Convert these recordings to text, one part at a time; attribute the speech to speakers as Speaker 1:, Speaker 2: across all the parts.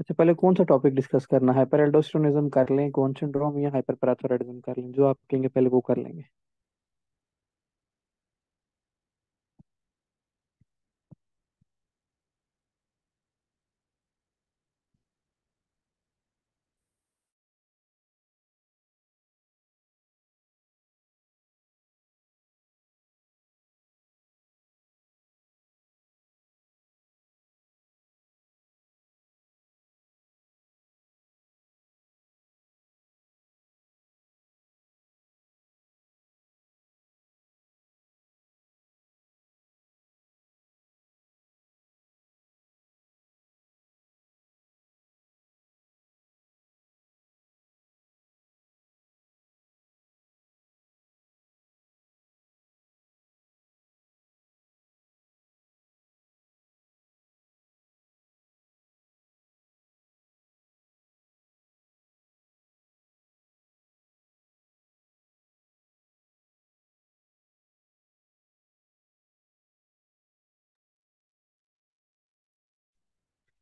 Speaker 1: अच्छा, पहले कौन सा टॉपिक डिस्कस करना है? हाइपर एल्डोस्टेरोनिज्म कर लें, कौन सिंड्रोम, या हाइपर पैराथायरॉयडिज्म कर लें? जो आप कहेंगे पहले वो कर लेंगे।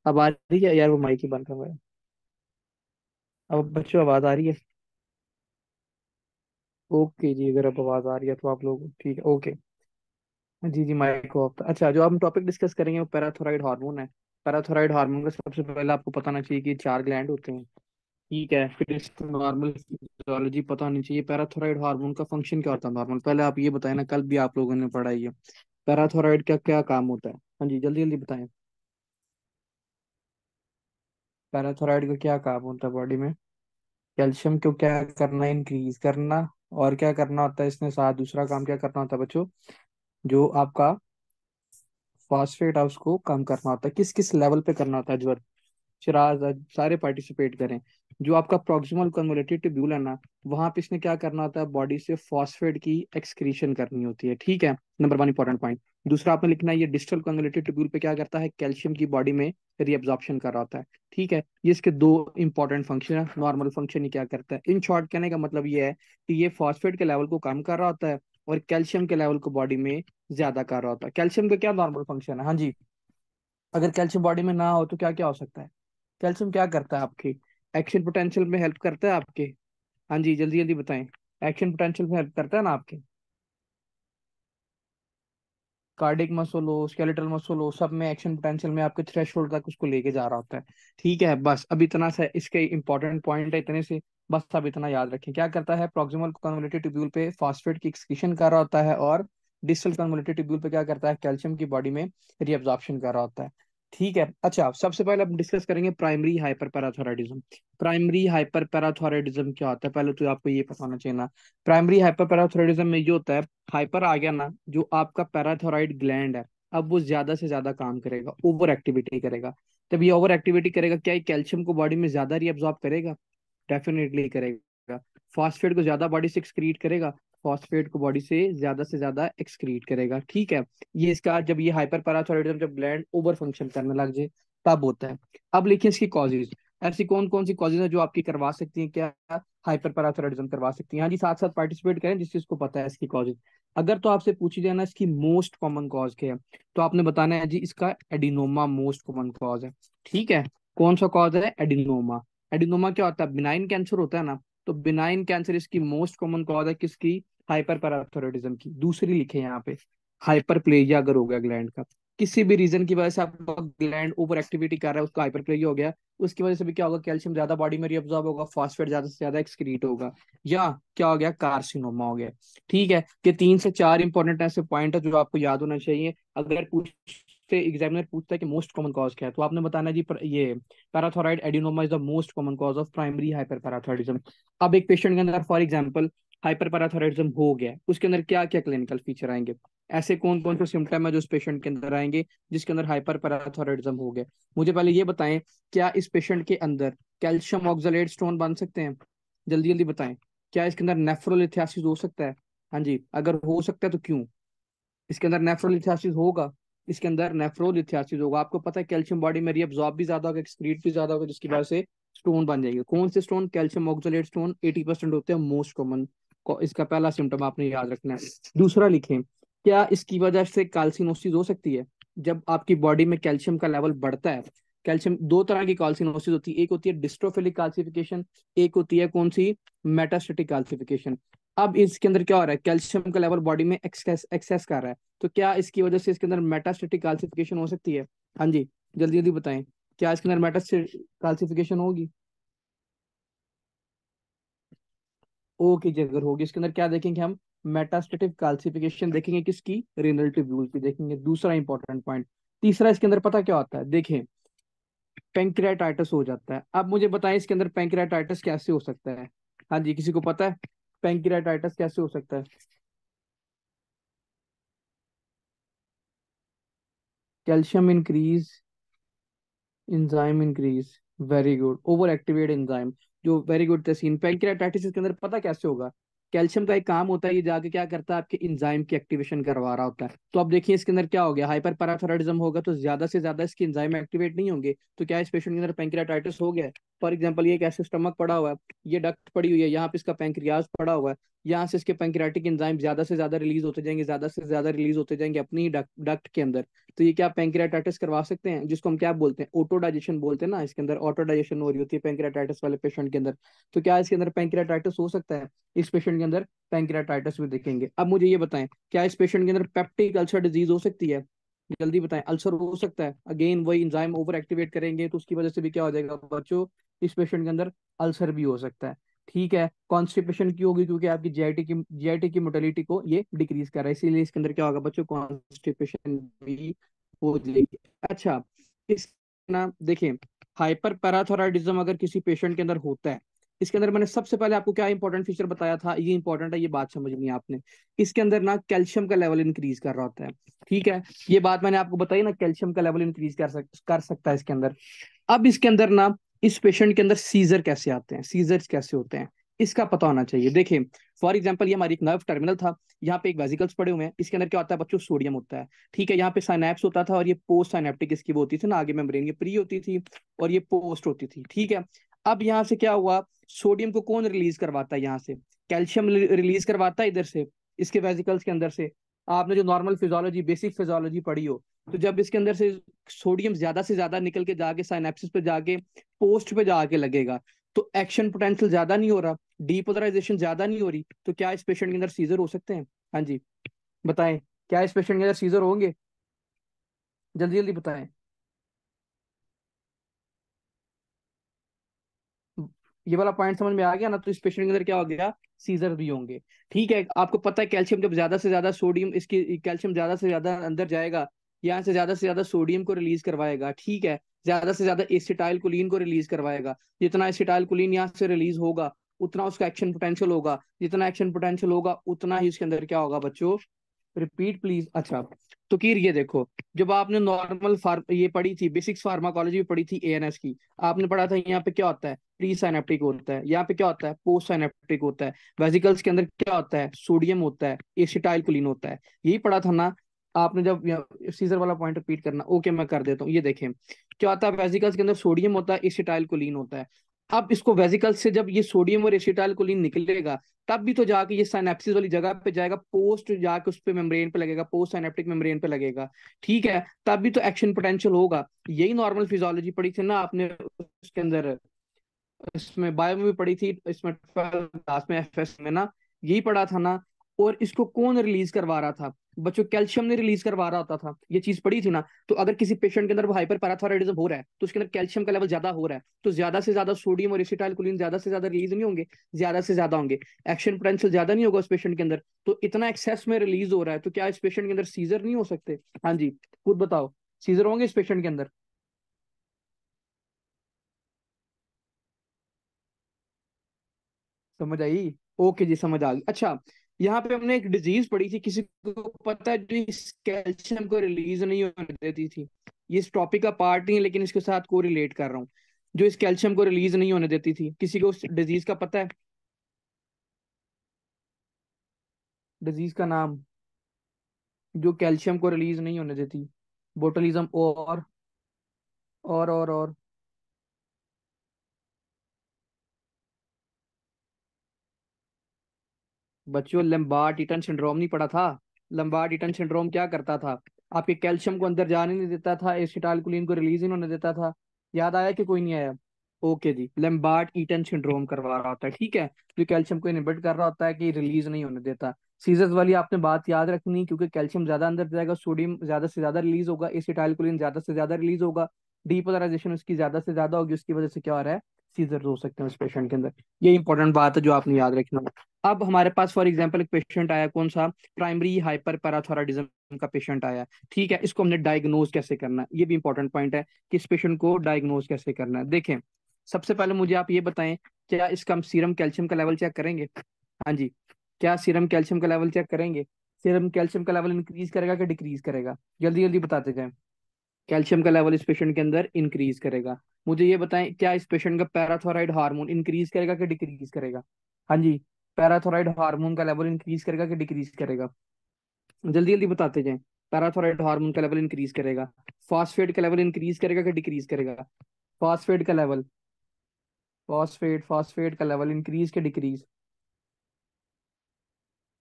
Speaker 1: अब आ रही है यार? वो माइक ही बंद कर रहा है। अब बच्चों आवाज आ रही है? ओके जी, अगर अब आवाज आ रही है तो आप लोग ठीक है, ओके। जी जी, माइक को ऑफ। अच्छा, जो हम टॉपिक डिस्कस करेंगे वो पैराथायरॉयड हार्मोन है। पैराथायरॉयड हार्मोन का सबसे पहले आपको पता होना चाहिए कि चार ग्लैंड होते हैं। ठीक है, फिर इसकी नॉर्मल फिजियोलॉजी पता होनी चाहिए। पैराथायरॉयड हार्मोन का फंक्शन क्या होता है नॉर्मल? पहले आप ये बताएं ना, कल भी आप लोगों ने पढ़ा ही है। पैराथायरॉयड का क्या काम होता है? हाँ जी, जल्दी जल्दी बताएं। पैराथायरॉयड का क्या काम होता है बॉडी में? कैल्शियम को क्या करना, इंक्रीज करना। और क्या करना होता है इसने साथ? दूसरा काम क्या करना होता है बच्चों? जो आपका फॉस्फेट है उसको कम करना होता है। किस किस लेवल पे करना होता है ज्वर? शिराज, आज सारे पार्टिसिपेट करें। जो आपका प्रॉक्सिमल कन्वोलेटिव ट्यूब्यूल है ना, वहां पे इसने क्या करना होता है? बॉडी से फॉस्फेट की एक्सक्रीशन करनी होती है। ठीक है, नंबर वन इंपॉर्टेंट पॉइंट। दूसरा आपने लिखना है, ये डिस्टल कन्वोलेटिव ट्यूब्यूल पे क्या करता है? कैल्शियम की बॉडी में रीअब्जॉर्प्शन कर रहा होता है। ठीक है, ये इसके दो इंपॉर्टेंट फंक्शन है। नॉर्मल फंक्शन ही क्या करता है? इन शॉर्ट कहने का मतलब ये है कि ये फॉस्फेट के लेवल को कम कर रहा होता है और कैल्शियम के लेवल को बॉडी में ज्यादा कर रहा होता है। कैल्शियम का क्या नॉर्मल फंक्शन है? हाँ जी, अगर कैल्शियम बॉडी में ना हो तो क्या क्या हो सकता है? कैल्शियम क्या करता है आपके? एक्शन पोटेंशियल में हेल्प करता है आपके। हाँ जी, जल्दी जल्दी बताएं। एक्शन पोटेंशियल में हेल्प करता है ना आपके? कार्डिक मसल हो, स्केलेटल मसल हो, सब में एक्शन पोटेंशियल में आपके थ्रेशोल्ड तक उसको लेके जा रहा होता है। ठीक है, बस अब इतना सा इसके इंपॉर्टेंट पॉइंट है, इतने से बस अब इतना याद रखें। क्या करता है? प्रॉक्सिमल कन्वोलेटिव ट्यूब्यूल पे फास्फेट की एक्सक्रीशन कर रहा होता है, और डिस्टल कन्वोलेटिव ट्यूब्यूल पे क्या करता है? कैल्शियम की बॉडी में रीअब्जॉर्प्शन कर रहा होता है। ठीक है, अच्छा, सबसे पहले हम डिस्कस करेंगे primary hyper parathyroidism. Primary hyper parathyroidism क्या होता है? पहले तो आपको ये पता होना चाहिए ना। प्राइमरी हाइपर पैराथायरॉयडिज्म में ये होता है, हाइपर आ गया ना, जो आपका पैराथायरॉयड ग्लैंड है, अब वो ज्यादा से ज्यादा काम करेगा, ओवर एक्टिविटी करेगा। तब ये ओवर एक्टिविटी करेगा, क्या ये कैल्शियम को बॉडी में ज्यादा रीअब्सॉर्ब करेगा? डेफिनेटली करेगा। फास्फेट को ज्यादा बॉडी से एक्सक्रीट करेगा? फास्फेट को बॉडी से ज्यादा एक्सक्रीट करेगा। ठीक है, ये इसका जब ये हाइपर पैराथायरॉयडिज्म, जब ग्लैंड ओवर फंक्शन करने लग जाए तब होता है। अब लिखिए इसकी कॉजेज। ऐसी कौन कौन सी कॉजेज है जो आपकी करवा सकती हैं क्या? हाइपर पैराथायरॉयडिज्म करवा सकती हैं। हाँ जी, साथ साथ पार्टिसिपेट करें जिस चीज को पता है इसकी कॉजेज। अगर तो आपसे पूछी जाए ना इसकी मोस्ट कॉमन कॉज क्या है, तो आपने बताना है जी इसका एडिनोमा मोस्ट कॉमन कॉज है। ठीक है, कौन सा कॉज है? एडिनोमा। एडिनोमा क्या होता है? बिनाइन कैंसर होता है ना, तो बिनाइन कैंसर इसकी मोस्ट कॉमन कॉज है किसकी? हाइपर पैराथायरॉयडिज्म की। दूसरी लिखे यहाँ पे, हाइपरप्लेजिया अगर हो गया ग्लैंड का, किसी भी रीजन की वजह से आपका ग्लैंड ओवर एक्टिविटी कर रहा है, उसका हाइपरप्लेजिया हो गया, उसकी वजह से भी क्या होगा? कैल्शियम ज्यादा बॉडी में रिअब्सॉर्ब होगा, फास्फेट ज्यादा से ज्यादा एक्सक्रीट होगा, या क्या हो गया? कार्सिनोमा हो गया। ठीक है, ये तीन से चार इंपॉर्टेंट ऐसे पॉइंट है जो आपको याद होना चाहिए। अगर पूछते एग्जामिनर पूछता है कि मोस्ट कॉमन कॉज क्या है, तो आपने बताना है जी ये parathyroid adenoma is the most common cause of primary hyperparathyroidism. अब एक पेशेंट के अंदर फॉर एग्जांपल हाइपरपैराथायरॉयडिज्म हो गया है, उसके अंदर क्या क्या क्लिनिकल फीचर आएंगे? ऐसे कौन कौन से सिम्टम है जो उस पेशेंट के अंदर आएंगे जिसके अंदर हाइपरपैराथायरॉयडिज्म हो गया? मुझे पहले ये बताएं, क्या इस पेशेंट के अंदर कैल्शियम ऑक्सलेट स्टोन बन सकते हैं? जल्दी जल्दी बताएं। क्या इसके अंदर नेफ्रोलिथासिस हो सकता है? हाँ जी, अगर हो सकता है तो क्यों? इसके अंदर नेफ्रोलिथासिस होगा, इसके अंदर नेफ्रोलिथासिस होगा। आपको पता है कैल्शियम बॉडी में रीअब्सॉर्ब भी ज्यादा होगा, एक्सक्रीट भी ज्यादा होगा, जिसकी वजह से स्टोन बन जाएंगे। कौन से स्टोन? कैल्शियम ऑक्सलेट स्टोन 80% होते हैं, मोस्ट कॉमन। इसका पहला सिम्टम आपने याद रखना है। दूसरा लिखें, क्या इसकी वजह से कैल्सिनोसिस हो सकती है? जब आपकी बॉडी में कैल्शियम का लेवल बढ़ता है, कैल्शियम दो तरह की कैल्सिनोसिस होती है, एक होती है डिस्ट्रोफिलिक कैल्सिफिकेशन, एक होती है कौन सी? Metastatic calcification. अब इसके अंदर क्या हो रहा है? कैल्शियम का लेवल बॉडी में एक्सेस एक्सेस कर रहा है, तो क्या इसकी वजह से इसके अंदर मेटास्टेटिक कैल्सिफिकेशन हो सकती है? हाँ जी, जल्दी जल्दी बताएं, क्या इसके अंदर मेटास्टेटिक कैल्सिफिकेशन होगी? ओके जी, अगर होगी इसके अंदर क्या देखेंगे हम? मेटास्टेटिक कैल्सिफिकेशन देखेंगे, किसकी? रेनल ट्यूब्यूल की देखेंगे। दूसरा इंपॉर्टेंट पॉइंट। तीसरा इसके अंदर पता क्या होता है? देखें, पेंक्रियाटाइटिस हो जाता है। अब मुझे बताएं इसके अंदर पेंक्रियाटाइटिस कैसे हो सकता है? हाँ जी, किसी को पता है पेंक्रियाटाइटिस कैसे हो सकता है? Calcium increase, enzyme increase, very good, over activate enzyme, जो वेरी गुड तसीन। पैंक्रियाटाइटिस के अंदर पता कैसे होगा? कैल्शियम का एक काम होता है, ये जाके क्या करता है? आपके एंजाइम की एक्टिवेशन करवा रहा होता है। तो अब देखिए इसके अंदर क्या हो गया, हाइपर पैराथायराइडिज्म होगा तो ज्यादा से ज्यादा इसके एंजाइम एक्टिवेट नहीं होंगे, तो क्या इस पेशेंट के अंदर पैंक्रियाटाइटिस हो गया है? फॉर एग्जाम्पल, ये कैसे स्टमक पड़ा हुआ है, ये डक्ट पड़ी हुई है, यहाँ पे इसका पैंक्रियाज पड़ा हुआ है, यहाँ से इसके पैंक्रियाटिक एंजाइम ज्यादा से ज्यादा रिलीज होते जाएंगे, ज्यादा से ज्यादा रिलीज होते जाएंगे अपनी ही डक्ट के अंदर। तो ये क्या पैंक्रियाटाइटिस करवा सकते हैं, जिसको हम क्या बोलते हैं? ऑटो डाइजेशन बोलते हैं ना, इसके अंदर ऑटो डाइजेशन हो रही होती है पैंक्रियाटाइटिस वाले पेशेंट के अंदर। तो क्या इसके अंदर पैंक्रियाटाइटिस हो सकता है? इस पेशेंट के अंदर पैंक्रियाटाइटिस भी देखेंगे। अब मुझे ये बताएं, क्या इस पेशेंट के अंदर पेप्टिक अल्सर डिजीज हो सकती है? जल्दी बताएं, अल्सर हो सकता है? अगेन वही एंजाइम ओवर एक्टिवेट करेंगे तो उसकी वजह से भी क्या हो जाएगा बच्चों? इस पेशेंट के अंदर अल्सर भी हो सकता है। ठीक है, कॉन्स्टिपेशन की होगी, क्योंकि आपकी जीआईटी की मोटेलिटी को ये डिक्रीज कर रहा है, इसीलिए इसके अंदर क्या होगा बच्चों? कॉन्स्टिपेशन भी हो जाएगी। अच्छा, इस ना देखिए, हाइपर पैराथायराइडिज्म अगर किसी पेशेंट के अंदर होता है, इसके अंदर मैंने सबसे पहले आपको क्या इंपॉर्टेंट फीचर बताया था, ये इंपॉर्टेंट है, ये बात समझनी है आपने। इसके अंदर ना कैल्शियम का लेवल इंक्रीज कर रहा होता है। ठीक है, ये बात मैंने आपको बताई ना, कैल्शियम का लेवल इंक्रीज कर सकता है इसके अंदर। अब इसके अंदर ना, इस पेशेंट के अंदर सीजर कैसे आते हैं, सीजर्स कैसे होते हैं, इसका पता होना चाहिए। देखिए, फॉर एग्जांपल, ये हमारी एक नर्व टर्मिनल था, यहाँ पे एक वेसिकल्स पड़े हुए हैं, इसके अंदर क्या होता है बच्चों? सोडियम होता है। ठीक है, यहाँ पे साइनैप्स होता था, और ये पोस्ट साइनेप्टिक इसकी वो होती थी ना, आगे मेम्ब्रेन, ये प्री होती थी और ये पोस्ट होती थी। ठीक है, अब यहाँ से क्या हुआ? सोडियम को कौन रिलीज करवाता है यहाँ से? कैल्शियम रिलीज करवाता है इधर से, इसके वेसिकल्स के अंदर से। आपने जो नॉर्मल फिजियोलॉजी, बेसिक फिजियोलॉजी पढ़ी हो, तो जब इसके अंदर से सोडियम ज्यादा से ज्यादा निकल के जाके साइनेप्सिस पे जाके पोस्ट पे जाके लगेगा, तो एक्शन पोटेंशियल ज्यादा नहीं हो रहा, डीपोलराइजेशन ज्यादा नहीं हो रही, तो क्या इस पेशेंट के अंदर सीजर हो सकते हैं? हाँ जी, बताएं, क्या इस पेशेंट के अंदर सीजर होंगे? जल्दी जल्दी बताएं। ये वाला पॉइंट समझ में आ गया ना? तो इस पेशेंट के अंदर क्या हो गया? सीजर भी होंगे। ठीक है, आपको पता है कैल्शियम जब ज्यादा से ज्यादा सोडियम, इसकी कैल्शियम ज्यादा से ज्यादा अंदर जाएगा, यहाँ से ज्यादा से ज्यादा सोडियम को रिलीज करवाएगा। ठीक है, ज्यादा से ज्यादा एसिटाइल कोलिन को रिलीज करवाएगा। जितना एसिटाइल कोलिन यहाँ से रिलीज होगा, उतना उसका एक्शन पोटेंशियल होगा, जितना एक्शन पोटेंशियल होगा उतना ही इसके अंदर क्या होगा बच्चों? Repeat please. अच्छा, तो कीर ये देखो, जब आपने नॉर्मल फार्म ये पढ़ी थी, बेसिक्स फार्माकोलॉजी में पढ़ी थी एएनएस की, आपने पढ़ा था यहाँ पे क्या होता है? प्री साइनेप्टिक होता है, यहाँ पे क्या होता है? पोस्ट साइनेप्टिक होता है। वेसिकल्स के अंदर क्या होता है? सोडियम होता है, एसिटाइल कोलिन होता है, यही पढ़ा था ना आपने? जब सीजर वाला पॉइंट रिपीट करना। ओके, मैं कर देता हूँ, ये देखें, क्या होता है? वेसिकल्स के अंदर सोडियम होता है, एसिटाइल कोलिन होता है। अब इसको वेसिकल से जब ये सोडियम और एसिटाइल कोलिन निकलेगा, तब भी तो जाके ये साइनेप्सिस वाली जगह पे जाएगा, पोस्ट जाके उस पे मेम्ब्रेन पे लगेगा, पोस्ट साइनेप्टिक मेम्ब्रेन पे लगेगा। ठीक है, तब भी तो एक्शन पोटेंशियल होगा। यही नॉर्मल फिजियोलॉजी पढ़ी थी ना आपने उसके अंदर, इसमें बायो में भी पढ़ी थी, इसमें 12th क्लास में एफएस में ना, यही पढ़ा था ना। और इसको कौन रिलीज करवा रहा था बच्चों? कैल्शियम ने रिलीज करवा रहा होता था, ये चीज पढ़ी थी ना। तो अगर किसी पेशेंट के अंदर वो हाइपर पैराथायराइडिज्म हो रहा है, तो उसके अंदर कैल्शियम का लेवल ज्यादा हो रहा है, तो ज्यादा से ज्यादा सोडियम और एसिटाइल कोलिन ज्यादा से ज्यादा रिलीज नहीं होंगे? ज्यादा से ज्यादा होंगे, एक्शन पोटेंशियल ज्यादा नहीं होगा उस पेशेंट के अंदर, तो इतना एक्सेस में रिलीज हो रहा है, तो क्या इस पेशेंट के अंदर सीजर नहीं हो सकते? हाँ जी, खुद बताओ, सीजर होंगे इस पेशेंट के अंदर? समझ आई? ओके जी, समझ आ गई। अच्छा, यहाँ पे हमने एक डिजीज पढ़ी थी, किसी को पता है, जो इस कैल्शियम को रिलीज नहीं होने देती थी? ये इस टॉपिक का पार्ट नहीं है, लेकिन इसके साथ को रिलेट कर रहा हूँ। जो इस कैल्शियम को रिलीज नहीं होने देती थी, किसी को उस डिजीज का पता है? डिजीज का नाम जो कैल्शियम को रिलीज नहीं होने देती। बोटुलिज्म। और बच्चों, लंबार्ड ईटन सिंड्रोम नहीं पड़ा था? लंबार्ड ईटन सिंड्रोम क्या करता था? आपके कैल्शियम को अंदर जाने नहीं देता था, एसिटाइलकोलिन को रिलीज नहीं होने देता था। याद आया कि कोई नहीं आया? ओके जी, लंबार्ड ईटन सिंड्रोम करवा रहा होता है, ठीक है। जो कैल्शियम को इनहिबिट कर रहा होता है कि रिलीज नहीं होने देता। सीजर्स वाली आपने बात याद रखनी, क्योंकि कैल्शियम ज्यादा अंदर जाएगा, सोडियम ज्यादा से ज्यादा रिलीज होगा, एसिटाइलकोलिन ज्यादा से ज्यादा रिलीज होगा, डीपोलराइजेशन उसकी ज्यादा से ज्यादा होगी, उसकी वजह से क्या हो रहा है? सीजर हो सकते हैं उस पेशेंट के अंदर। ये इंपॉर्टेंट बात है जो आपने याद रखना है। अब हमारे पास फॉर एग्जांपल एक पेशेंट आया, कौन सा? प्राइमरी हाइपर पैराथायरॉयडिज्म का पेशेंट आया। ठीक है, इसको हमने डायग्नोज कैसे करना है, ये भी इंपॉर्टेंट पॉइंट है कि इस पेशेंट को डायग्नोज कैसे करना है। देखें, सबसे पहले मुझे आप ये बताएं, क्या इसका हम सीरम कैल्शियम का लेवल चेक करेंगे? हाँ जी। क्या सीरम कैल्शियम का लेवल चेक करेंगे? सीरम कैल्शियम का लेवल इंक्रीज करेगा कि डिक्रीज करेगा? जल्दी जल्दी बताते जाएं। कैल्शियम का लेवल इस पेशेंट के अंदर इंक्रीज करेगा। मुझे ये बताएं, क्या इस पेशेंट का पैराथोराइड हार्मोन इंक्रीज करेगा कि डिक्रीज करेगा? हाँ जी। पैराथोराइड हार्मोन का लेवल इंक्रीज करेगा कि डिक्रीज करेगा? जल्दी जल्दी बताते जाएं। पैराथोराइड हार्मोन का लेवल इंक्रीज करेगा। फॉस्फेट का लेवल इंक्रीज करेगा कि डिक्रीज करेगा? फॉस्फेट का लेवल, फॉस्फेट का लेवल इंक्रीज के डिक्रीज?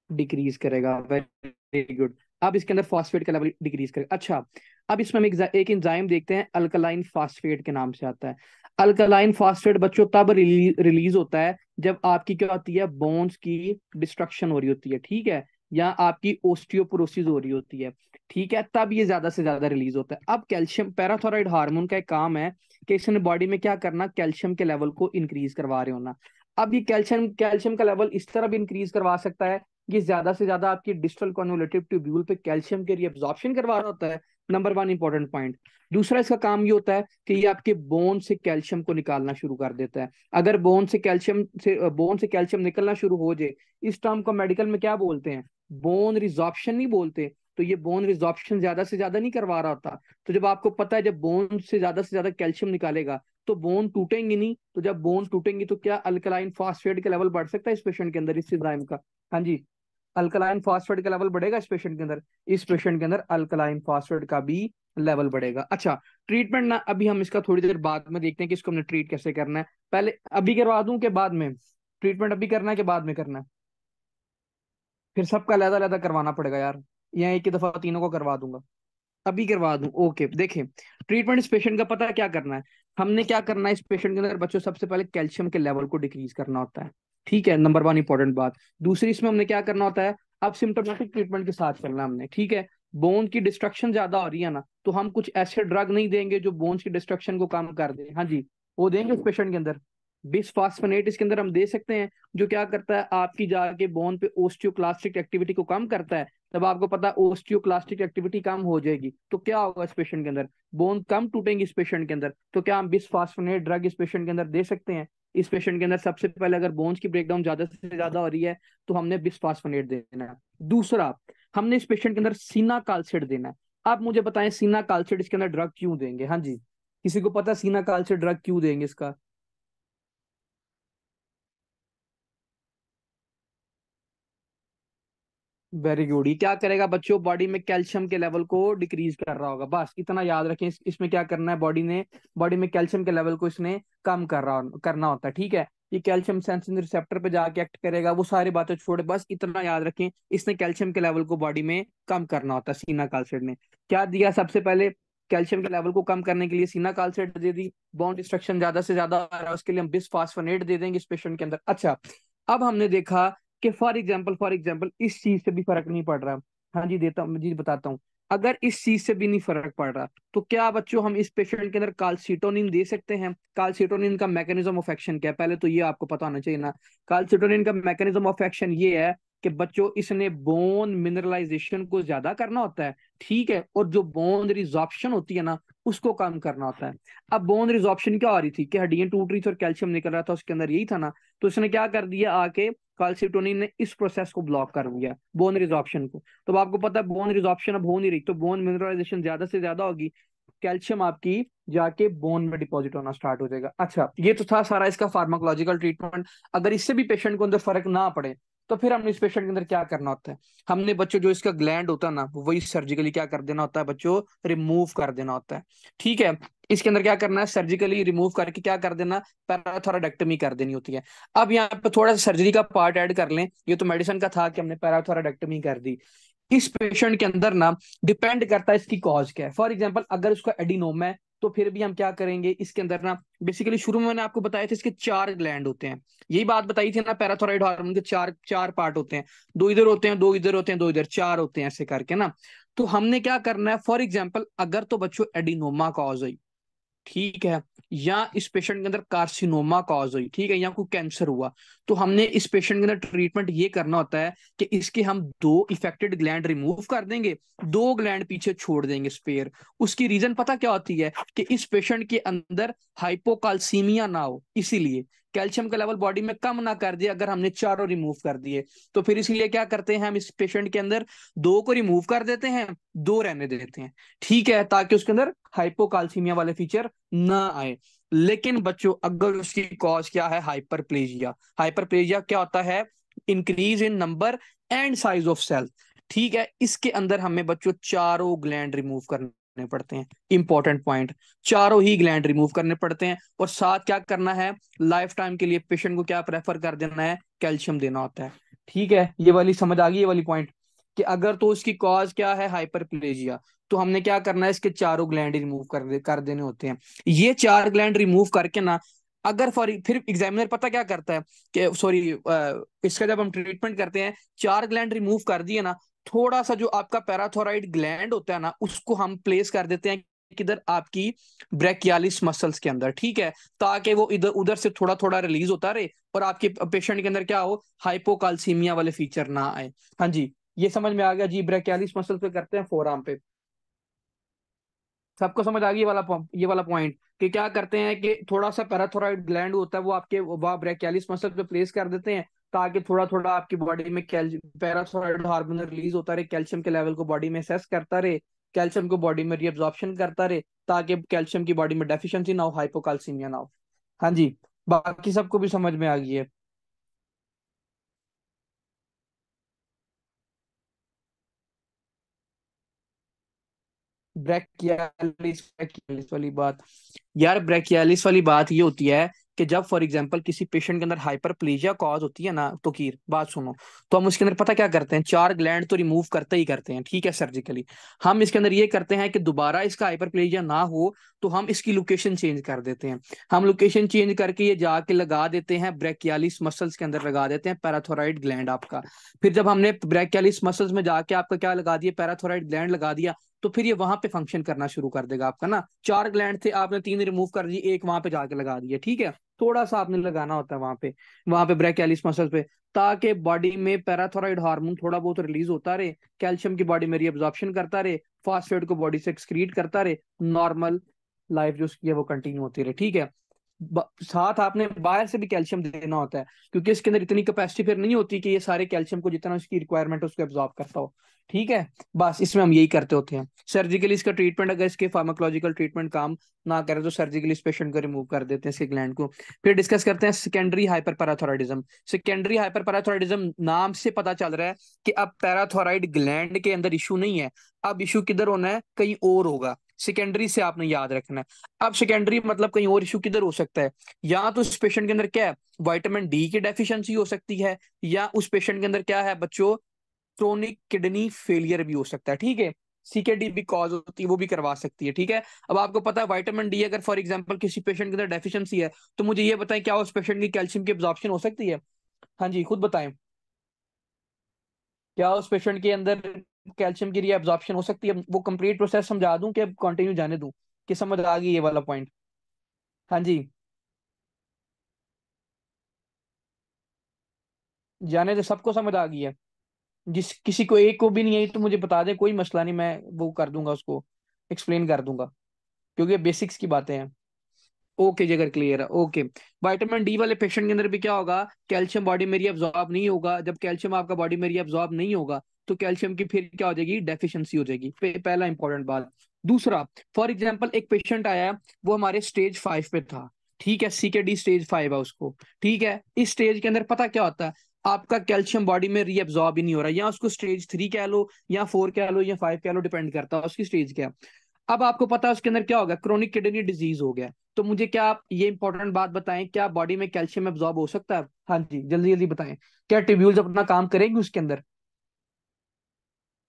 Speaker 1: डिक्रीज करेगा, वेरी गुड। अब इसके अंदर फॉस्फेट का लेवल डिक्रीज करेगा। अच्छा, अब इसमें हम एक एंजाइम देखते हैं, अल्कलाइन फास्फेट के नाम से आता है। अल्कलाइन फास्फेट बच्चों तब रिलीज होता है जब आपकी क्या होती है, बोन्स की डिस्ट्रक्शन हो रही होती है, ठीक है, या आपकी ओस्टियोपोरोसिस हो रही होती है, ठीक है, तब ये ज्यादा से ज्यादा रिलीज होता है। अब कैल्शियम पैराथोराइड हार्मोन का एक काम है कि इसने बॉडी में क्या करना, कैल्शियम के लेवल को इंक्रीज करवा रहे होना। अब ये कैल्शियम कैल्शियम का लेवल इस तरह भी इंक्रीज करवा सकता है, ये ज्यादा से ज्यादा आपकी डिस्टल कॉन्वोलेटिव ट्यूब्यूल पे कैल्शियम के रीअब्जॉर्प्शन करवा रहा होता है। Number one important point. दूसरा इसका काम ये होता है कि ये आपके बोन से कैल्शियम को निकालना शुरू कर देता है। अगर बोन से कैल्शियम निकलना शुरू हो जाए, इस टर्म को मेडिकल में क्या बोलते हैं? बोन रिजॉर्प्शन नहीं बोलते। तो ये बोन रिजॉर्प्शन ज्यादा से ज्यादा नहीं करवा रहा होता। तो जब आपको पता है जब बोन से ज्यादा कैल्शियम निकालेगा तो बोन टूटेंगे नहीं, तो जब बोन टूटेंगी तो क्या अल्कलाइन फास्फेट का लेवल बढ़ सकता है इस पेशेंट के अंदर, इस एंजाइम का? हाँ जी। अल्कलाइन फास्फेट का लेवल बढ़ेगा इस पेशेंट के अंदर। इस पेशेंट के अंदर अल्कलाइन फास्फेट का भी लेवल बढ़ेगा। अच्छा, ट्रीटमेंट ना अभी हम इसका थोड़ी देर बाद में देखते हैं कि इसको हमने ट्रीट कैसे करना है। पहले अभी करवा दूं कि बाद में? ट्रीटमेंट अभी करना है कि बाद में करना है? फिर सबका अलग अलग करवाना पड़ेगा यार, या एक ही दफा तीनों को करवा दूंगा? अभी करवा दूं, ओके। देखें, ट्रीटमेंट इस पेशेंट का पता है क्या करना है? हमने क्या करना है इस पेशेंट के अंदर बच्चों, सबसे पहले कैल्शियम के लेवल को डिक्रीज करना होता है, ठीक है, नंबर वन इंपॉर्टेंट बात। दूसरी इसमें हमने क्या करना होता है, अब सिम्टोमेटिक ट्रीटमेंट के साथ चलना हमने, ठीक है। बोन की डिस्ट्रक्शन ज्यादा हो रही है ना, तो हम कुछ ऐसे ड्रग नहीं देंगे जो बोन्स की डिस्ट्रक्शन को कम कर दे। हाँ जी, वो देंगे इस पेशेंट के अंदर। बिस्फॉस्फोनेट इसके अंदर हम दे सकते हैं, जो क्या करता है, आपकी जाके बोन पे ओस्टियोक्लास्टिक एक्टिविटी को कम करता है। तब आपको पता है ओस्टियोक्लास्टिक एक्टिविटी कम हो जाएगी तो क्या होगा इस पेशेंट के अंदर, बोन कम टूटेंगी इस पेशेंट के अंदर। तो क्या हम बिस्फॉस्फोनेट ड्रग इस पेशेंट के अंदर दे सकते हैं? इस पेशेंट के अंदर सबसे पहले अगर बोन्स की ब्रेकडाउन ज्यादा से ज्यादा हो रही है तो हमने बिस्फॉस्फोनेट देना है। दूसरा, हमने इस पेशेंट के अंदर सीना काल्साइट देना है। आप मुझे बताएं, सीना काल्साइट इसके अंदर ड्रग क्यों देंगे? हाँ जी, किसी को पता है सीना काल्साइट ड्रग क्यों देंगे इसका? Very good. ये क्या करेगा बच्चों, बॉडी में कैल्शियम के लेवल को डिक्रीज कर रहा होगा, बस इतना याद रखें। इसमें क्या करना है, बॉडी में कैल्शियम के लेवल को इसने कम करना होता है, ठीक है। ये कैल्शियम सेंसिंग रिसेप्टर पे जाके एक्ट करेगा, वो सारी बातें छोड़े, बस इतना याद रखें, इसने कैल्शियम के लेवल को बॉडी में कम करना होता है। सीना काल्साइट ने क्या दिया सबसे पहले, कैल्शियम के लेवल को कम करने के लिए सीना काल्साइट दे दी। बॉन्ड डिस्ट्रक्शन ज्यादा से ज्यादा आ रहा है, उसके लिए हम बिस्फॉस्फोनेट दे देंगे इस पेशेंट के अंदर। अच्छा, अब हमने देखा कि फॉर एग्जाम्पल इस चीज से भी फर्क नहीं पड़ रहा। हाँ जी, देता हूँ जी, बताता हूँ। अगर इस चीज से भी नहीं फर्क पड़ रहा तो क्या बच्चों हम इस पेशेंट के अंदर काल्सीटोनिन दे सकते हैं? काल्सीटोनिन का मैकेनिज्म ऑफ एक्शन क्या है, पहले तो ये आपको पता होना चाहिए ना। काल्सीटोनिन का मैकेनिज्म ऑफ एक्शन ये है कि बच्चों इसने बोन मिनरलाइजेशन को ज्यादा करना होता है, ठीक है, और जो बोन रिजॉर्प्शन होती है ना, उसको कम करना होता है। अब बोन रिजॉर्प्शन क्या हो रही थी कि हड्डियां टूट रही थी और कैल्शियम निकल रहा था उसके अंदर, यही था ना। तो इसने क्या कर दिया आके, काल्सिटोनिन ने इस प्रोसेस को ब्लॉक कर दिया, बोन रिजॉर्प्शन को। तो अब आपको पता है बोन रिजॉर्प्शन अब हो नहीं रही, तो बोन मिनरलाइजेशन ज्यादा से ज्यादा होगी, कैल्शियम आपकी जाके बोन में डिपॉजिट होना स्टार्ट हो जाएगा। अच्छा, ये तो था सारा इसका फार्माकोलॉजिकल ट्रीटमेंट। अगर इससे भी पेशेंट को अंदर फर्क ना पड़े तो फिर हमने इस पेशेंट के अंदर क्या करना होता है, हमने बच्चों जो इसका ग्लैंड होता है ना, वही सर्जिकली क्या कर देना होता है बच्चों, रिमूव कर देना होता है। ठीक है, इसके अंदर क्या करना है, सर्जिकली रिमूव करके क्या कर देना, पैराथोराइडेक्टमी कर देनी होती है। अब यहाँ पे थोड़ा सा सर्जरी का पार्ट ऐड कर लें, ये तो मेडिसिन का था कि हमने पैराथोराइडेक्टमी कर दी। इस पेशेंट के अंदर ना डिपेंड करता है इसकी कॉज क्या है। फॉर एग्जांपल अगर उसका एडिनोमा है तो फिर भी हम क्या करेंगे इसके अंदर ना, बेसिकली शुरू में मैंने आपको बताया था इसके 4 ग्लैंड होते हैं, यही बात बताई थी ना, पैराथोराइड हार्मोन के चार चार पार्ट होते हैं, 2 इधर होते हैं, 2 इधर होते हैं, 2 इधर, 4 होते हैं ऐसे करके ना। तो हमने क्या करना है, फॉर एग्जाम्पल अगर तो बच्चों एडिनोमा कॉज हुई, ठीक है, या इस पेशेंट के अंदर कार्सिनोमा कॉज हुई, ठीक है, या कोई कैंसर हुआ, तो हमने इस पेशेंट के अंदर ट्रीटमेंट ये करना होता है कि इसके हम 2 इफेक्टेड ग्लैंड रिमूव कर देंगे, 2 ग्लैंड पीछे छोड़ देंगे स्पेयर। उसकी रीजन पता क्या होती है, कि इस पेशेंट के अंदर हाइपोकाल्सीमिया ना हो, इसीलिए कैल्शियम का लेवल बॉडी में कम ना कर दिया अगर हमने चारों रिमूव कर दिए। तो फिर इसलिए क्या करते हैं, हम इस पेशेंट के अंदर 2 को रिमूव कर देते हैं, 2 रहने देते हैं, ठीक है, ताकि उसके अंदर हाइपोकाल्सीमिया वाले फीचर ना आए। लेकिन बच्चों अगर उसकी कॉज क्या है, हाइपरप्लेजिया, हाइपरप्लेजिया क्या होता है, increase in number and size of cell, ठीक है, इसके अंदर हमें बच्चों चारों ग्लैंड रिमूव करने पड़ते हैं, इंपॉर्टेंट पॉइंट, चारों ही ग्लैंड रिमूव करने पड़ते हैं। और साथ क्या करना है, लाइफ टाइम के लिए पेशेंट को क्या प्रेफर कर देना है, कैल्शियम देना होता है। ठीक है, ये वाली समझ आ गई, ये वाली पॉइंट, कि अगर तो इसकी कॉज क्या है, हाइपरप्लेजिया, तो हमने क्या करना है, इसके चारों ग्लैंड रिमूव कर देने होते हैं। ये 4 ग्लैंड रिमूव करके ना, अगर फॉर फिर एग्जामिनर पता क्या करता है, कि सॉरी, इसका जब हम ट्रीटमेंट करते हैं, 4 ग्लैंड रिमूव कर दिए ना, थोड़ा सा जो आपका पैराथोराइड ग्लैंड होता है ना, उसको हम प्लेस कर देते हैं किधर, आपकी ब्रेकियालिस मसल्स के अंदर, ठीक है, ताकि वो इधर उधर से थोड़ा थोड़ा रिलीज होता रहे और आपके पेशेंट के अंदर क्या हो, हाइपोकाल्सीमिया वाले फीचर ना आए। हाँ जी, ये समझ में आ गया जी, ब्रेकियालिस मसल पे करते हैं, फोर आर्म पे। सबको समझ आ गई ये वाला पॉइंट, कि क्या करते हैं कि थोड़ा सा पैराथोराइड ग्लैंड होता है, वो आपके वहाँ ब्रेकियालिस मसल पे प्लेस कर देते हैं, ताकि थोड़ा थोड़ा आपकी बॉडी में पैराथोराइड हार्मोन रिलीज होता रहे, कैल्शियम के लेवल को बॉडी में असेस करता रहे, कैल्शियम को बॉडी में रीअब्जॉर्प्शन करता रहे, ताकि कैल्शियम की बॉडी में डेफिशिएंसी ना हो, हाइपोकाल्सीमिया ना हो। हाँ जी, बाकी सबको भी समझ में आ गई है। ब्रेकियालिस वाली बात, यार ब्रेकियालिस वाली बात ये होती है कि जब फॉर एग्जांपल किसी पेशेंट के अंदर हाइपरप्लेजिया कॉज होती है ना, तो कीर बात सुनो, तो हम उसके अंदर पता क्या करते हैं, 4 ग्लैंड तो रिमूव करते ही करते हैं, ठीक है, सर्जिकली। हम इसके अंदर ये करते हैं कि दोबारा इसका हाइपरप्लेजिया ना हो, तो हम इसकी लोकेशन चेंज कर देते हैं। हम लोकेशन चेंज करके ये जाके लगा देते हैं ब्रेकियालिस मसल्स के अंदर, लगा देते हैं पैराथोराइड ग्लैंड आपका। फिर जब हमने ब्रेकियालिस मसल्स में जाके आपका क्या लगा दिया, पैराथोराइड ग्लैंड लगा दिया, तो फिर ये वहां पे फंक्शन करना शुरू कर देगा आपका ना। 4 ग्लैंड थे, आपने 3 रिमूव कर दी, एक वहां पे जाके लगा दिया, ठीक है, थोड़ा सा आपने लगाना होता है वहां पे ब्रेकियालिस मसल पे, ताकि बॉडी में पैराथोराइड हार्मोन थोड़ा बहुत रिलीज होता रहे, कैल्शियम की बॉडी में रीअब्जॉर्प्शन करता रहे, फास्फेट को बॉडी से एक्सक्रीट करता रहे, नॉर्मल लाइफ जो उसकी है वो कंटिन्यू होती रहे, ठीक है। साथ आपने बाहर से भी कैल्शियम देना होता है, क्योंकि इसके अंदर इतनी कैपेसिटी फिर नहीं होती कि ये सारे कैल्शियम को जितना उसकी रिक्वायरमेंट है उसको एब्जॉर्ब करता हो, ठीक है। बस इसमें हम यही करते होते हैं। सर्जिकली इसका ट्रीटमेंट, अगर इसके फार्माकोलॉजिकल ट्रीटमेंट काम ना करे तो सर्जिकली इस पेशेंट को रिमूव कर देते हैं, इसके ग्लैंड को। फिर डिस्कस करते हैं सेकेंडरी हाइपरपैराथोराइडिज्म। सेकेंडरी हाइपरपैराथोराइडिज्म नाम से पता चल रहा है कि अब पैराथोराइड ग्लैंड के अंदर इशू नहीं है, अब इशू किधर होना है, कहीं और होगा। सेकेंडरी से आपने याद रखना है। अब सेकेंडरी मतलब कहीं और इशू किधर हो सकता है, या तो उस पेशेंट के अंदर क्या है, विटामिन डी की डेफिशिएंसी हो सकती है, या उस पेशेंट के अंदर क्या है बच्चों, क्रोनिक किडनी फेलियर भी हो सकता है, ठीक है। सीकेडी भी कॉज होती है, वो भी करवा सकती है, ठीक है। अब आपको पता है विटामिन डी अगर फॉर एग्जांपल किसी पेशेंट के अंदर डेफिशिएंसी है, तो मुझे ये बताएं, क्या उस पेशेंट की कैल्शियम की एब्जॉर्प्शन हो सकती है? हाँ जी, खुद बताएं, क्या उस पेशेंट के अंदर कैल्शियम की रीअब्जॉर्प्शन हो सकती है? वो कंप्लीट प्रोसेस समझा दूं कि कंटिन्यू जाने दूं, कि समझ आ गई ये वाला पॉइंट? हाँ जी, जाने दे, सबको समझ आ गई है। जिस किसी को एक को भी नहीं आई तो मुझे बता दे, कोई मसला नहीं, मैं वो कर दूंगा, उसको एक्सप्लेन कर दूंगा, क्योंकि बेसिक्स की बातें हैं। ओके जी, अगर क्लियर है, ओके। विटामिन डी वाले पेशेंट के अंदर भी क्या होगा, कैल्शियम बॉडी में रीअब्सॉर्ब नहीं होगा। जब कैल्शियम आपका बॉडी में रीअब्सॉर्ब नहीं होगा, तो कैल्शियम की फिर क्या हो जाएगी, डेफिशिएंसी हो जाएगी। पहला इंपॉर्टेंट बात। दूसरा, फॉर एग्जाम्पल एक पेशेंट आया, वो हमारे स्टेज 5 पे था, ठीक है, सी के डी स्टेज 5 है उसको, ठीक है। इस स्टेज के अंदर पता क्या होता है, आपका कैल्शियम बॉडी में रीअब्सॉर्ब ही नहीं हो रहा, या उसको स्टेज 3 कह लो या 4 कह लो या 5 कह लो, डिपेंड करता है उसकी स्टेज क्या। अब आपको पता है उसके अंदर क्या होगा, क्रोनिक किडनी डिजीज हो गया। तो मुझे क्या आप ये इंपॉर्टेंट बात बताएं, क्या बॉडी में कैल्शियम एब्जॉर्ब हो सकता है? हाँ जी, जल्दी जल्दी बताएं। क्या ट्यूब्यूल्स अपना काम करेंगे उसके अंदर?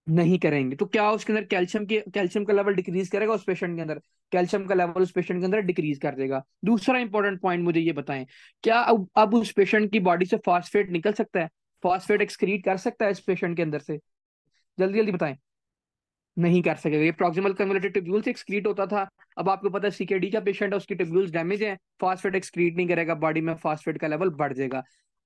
Speaker 1: नहीं करेंगे। तो क्या उसके अंदर कैल्शियम का लेवल डिक्रीज करेगा उस पेशेंट के अंदर? कैल्शियम का लेवल उस पेशेंट के अंदर डिक्रीज कर देगा। दूसरा इंपॉर्टेंट पॉइंट मुझे ये बताएं, क्या अब उस पेशेंट की बॉडी से फॉस्फेट निकल सकता है? फॉस्फेट एक्सक्रीट कर सकता है इस पेशेंट के अंदर से? जल्दी जल्दी बताएं। नहीं कर सकेगा। ये प्रॉक्सिमल कन्वोल्यूटिव ट्यूब्यूल से एक्सक्रीट होता था। अब आपको पता है सीकेडी का पेशेंट है, उसकी ट्यूब्यूल्स डैमेज है, फॉस्फेट एक्सक्रीट नहीं करेगा, बॉडी में फॉस्फेट का लेवल बढ़ जाएगा।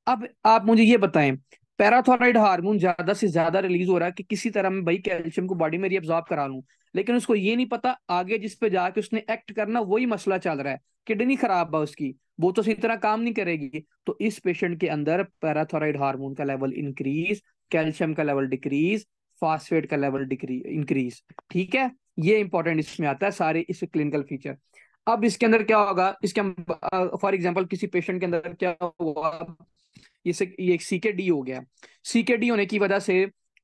Speaker 1: अब आप मुझे ये बताएं, पैराथायराइड हार्मोन ज्यादा से ज्यादा रिलीज हो रहा है कि किसी तरह में भाई कैल्शियम को बॉडी में रीअब्सॉर्ब करा लूं, लेकिन उसको ये नहीं पता आगे जिस पे जाके उसने एक्ट करना वही मसला चल रहा है, किडनी खराब है उसकी, वो तो सही तरह काम नहीं करेगी। तो इस पेशेंट के अंदर पैराथायराइड हार्मोन का लेवल इंक्रीज, कैल्शियम का लेवल डिक्रीज, फास्फेट का लेवल डिक्रीज इंक्रीज। ठीक है, ये इंपॉर्टेंट इसमें आता है सारे इस क्लिनिकल फीचर। अब इसके अंदर क्या होगा, इसके फॉर एग्जांपल किसी पेशेंट के अंदर क्या हुआ, ये सीके डी हो गया। सीके डी होने की वजह से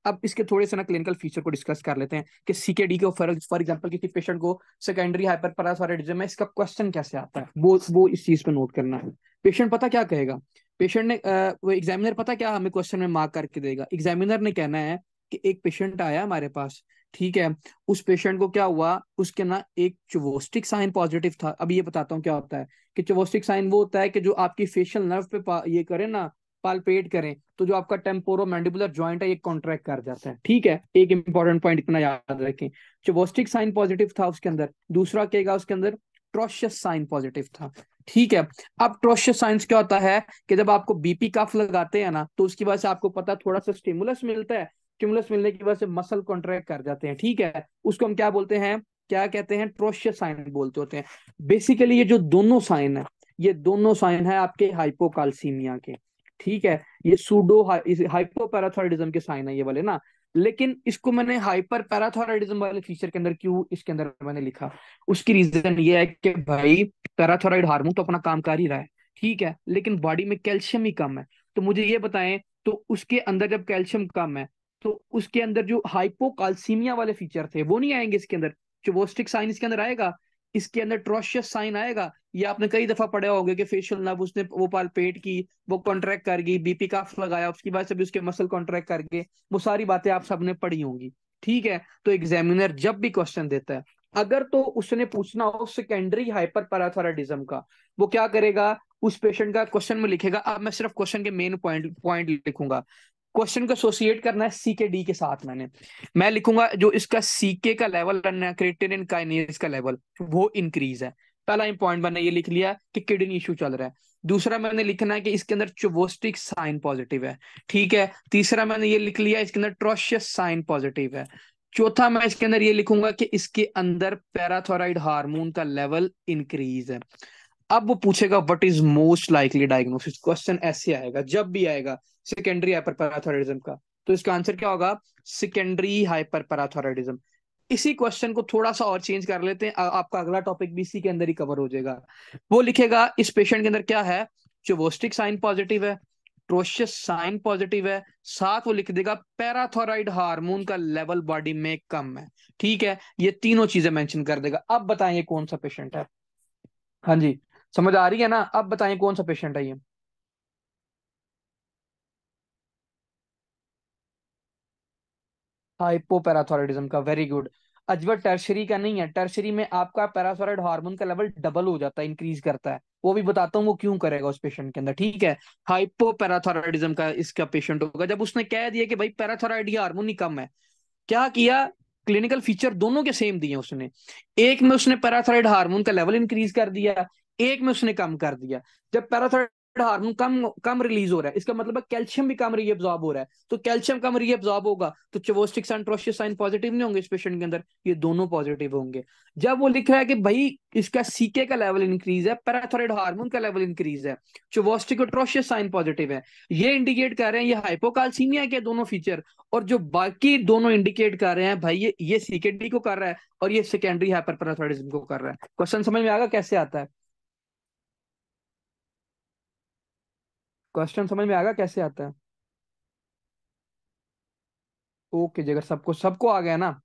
Speaker 1: अब इसके थोड़े से ना क्लिनिकल फीचर को डिस्कस कर लेते हैं कि सीके डी को फॉर एग्जांपल किसी पेशेंट को सेकेंडरी हाइपर पैराथायराइडिज्म है, इसका क्वेश्चन कैसे आता है, वो इस चीज पे नोट करना है। पेशेंट पता क्या कहेगा, पेशेंट ने वो एग्जामिनर पता क्या हमें क्वेश्चन में मार्क करके देगा, एग्जामिनर ने कहना है कि एक पेशेंट आया हमारे पास, ठीक है, उस पेशेंट को क्या हुआ, उसके ना एक चुवोस्टिक साइन पॉजिटिव था। अब ये बताता हूँ क्या होता है कि चुवोस्टिक साइन वो होता है कि जो आपकी फेशियल नर्व पे ये करे ना, पालपेट करें, तो जो आपका टेम्पोरो मैंडिबुलर जॉइंट है ये कॉन्ट्रैक्ट कर जाता है। ठीक है, एक इंपॉर्टेंट पॉइंट इतना याद रखें, चुवोस्टिक साइन पॉजिटिव था उसके अंदर। दूसरा क्या उसके अंदर, ट्रोशियस साइन पॉजिटिव था। ठीक है, अब ट्रोशियस साइंस क्या होता है कि जब आपको बीपी कफ लगाते हैं ना, तो उसकी वजह से आपको पता थोड़ा सा स्टिमुलस मिलता है, स्टिमुलस मिलने की वजह से मसल कॉन्ट्रैक्ट कर जाते हैं। ठीक है, उसको हम क्या बोलते हैं, क्या कहते हैं, ट्रोशियस साइन बोलते होते हैं। बेसिकली ये जो दोनों साइन है, ये दोनों साइन है आपके हाइपोकाल्सीमिया के। ठीक है, ये सूडो हाइपोपैराथायराइडिज्म के साइन है ये वाले ना। लेकिन इसको मैंने हाइपर पैराथायराइडिज्म वाले फीचर के अंदर क्यों इसके अंदर मैंने लिखा, उसकी रीजन ये है कि भाई पैराथायराइड हार्मोन तो अपना काम कर ही रहा है, ठीक है, लेकिन बॉडी में कैल्शियम ही कम है। तो मुझे ये बताएं, तो उसके अंदर जब कैल्शियम कम है, तो उसके अंदर जो हाइपोकाल्सीमिया वाले फीचर थे वो नहीं आएंगे इसके अंदर, चुबोस्टिक साइन इसके अंदर आएगा, इसके अंदर ट्रोशियस साइन आएगा। ये आपने कई दफा पढ़े होंगे कि फेशियल नर्व उसने वो पालपेट की, वो कॉन्ट्रैक्ट कर गई, बीपी कफ लगाया, उसकी वजह से भी उसके मसल कॉन्ट्रैक्ट कर गए, वो सारी बातें आप सबने पढ़ी होंगी। ठीक है, तो एग्जामिनर जब भी क्वेश्चन देता है, अगर तो उसने पूछना हो सेकेंडरी हाइपर पैराथायराइडिज्म का, वो क्या करेगा, उस पेशेंट का क्वेश्चन में लिखेगा। अब मैं सिर्फ क्वेश्चन के मेन पॉइंट पॉइंट लिखूंगा, क्वेश्चन को एसोसिएट करना है सीके डी के साथ। मैं लिखूंगा जो इसका सीके का लेवल, क्रिएटिनिन काइनेज का लेवल वो इंक्रीज है। पहला पॉइंट मैंने ये लिख लिया कि किडनी इशू चल रहा है। दूसरा मैंने लिखना है कि इसके अंदर चुवोस्टिक साइन पॉजिटिव है। ठीक है, तीसरा मैंने ये लिख लिया इसके अंदर ट्रोशियस साइन पॉजिटिव है। चौथा मैं इसके अंदर ये लिखूंगा कि इसके अंदर पैराथोराइड हार्मोन का लेवल इंक्रीज है। अब वो पूछेगा what is most likely diagnosis, question ऐसे आएगा जब भी आएगा सेकेंडरी हाइपरपैराथायराइडिज्म का, तो इसका आंसर क्या होगा, सेकेंडरी हाइपरपैराथायराइडिज्म। इसी क्वेश्चन को थोड़ा सा और चेंज कर लेते हैं, आपका अगला टॉपिक भी इसी के अंदर ही कवर हो जाएगा। वो लिखेगा इस पेशेंट के अंदर क्या है, चुवोस्टिक साइन पॉजिटिव है, ट्रोशियस साइन पॉजिटिव है, साथ वो लिख देगा पैराथोराइड हार्मोन का लेवल बॉडी में कम है। ठीक है, ये तीनों चीजें मेंशन कर देगा। अब बताएं कौन सा पेशेंट है? हाँ जी, समझ आ रही है ना? अब बताएं कौन सा पेशेंट है ये? हाइपोपैराथायराइडिज्म का, वेरी गुड। अजवर टर्शरी का नहीं है, टर्शरी में आपका पैराथायराइड हार्मोन का लेवल डबल हो जाता है, इंक्रीज करता है, वो भी बताता हूँ वो क्यों करेगा उस पेशेंट के अंदर। ठीक है, हाइपोपैराथायराइडिज्म का इसका पेशेंट होगा जब उसने कह दिया कि भाई पैराथायराइड हार्मोन ही कम है। क्या किया, क्लिनिकल फीचर दोनों के सेम दिए उसने, एक में उसने पैराथायराइड हार्मोन का लेवल इंक्रीज कर दिया, एक में उसने कम कर दिया। जब पैराथायराइड हार्मोन कम कम रिलीज हो रहा है, इसका मतलब है कैल्शियम भी कम रीअब्सॉर्ब हो रहा है, तो कैल्शियम कम रीअब्सॉर्ब होगा तो चवोस्टिक साइन ट्रोशियस साइन पॉजिटिव नहीं होंगे इस पेशेंट के अंदर, ये दोनों पॉजिटिव होंगे। जब वो लिख रहा है कि भाई इसका सीके का लेवल इंक्रीज है, पैराथायराइड हार्मोन का लेवल इंक्रीज है, चवोस्टिक और ट्रोशियस साइन पॉजिटिव है, ये इंडिकेट कर रहे हैं ये हाइपोकाल्सीमिया के दोनों फीचर। और जो बाकी दोनों इंडिकेट कर रहे हैं भाई ये सीकेडी को कर रहा है और ये सेकेंडरी हाइपरपैराथायराइडिज्म को कर रहा है। क्वेश्चन समझ में आएगा कैसे आता है? क्वेश्चन समझ में आएगा कैसे आता है? ओके जी, अगर सबको सबको आ गया ना।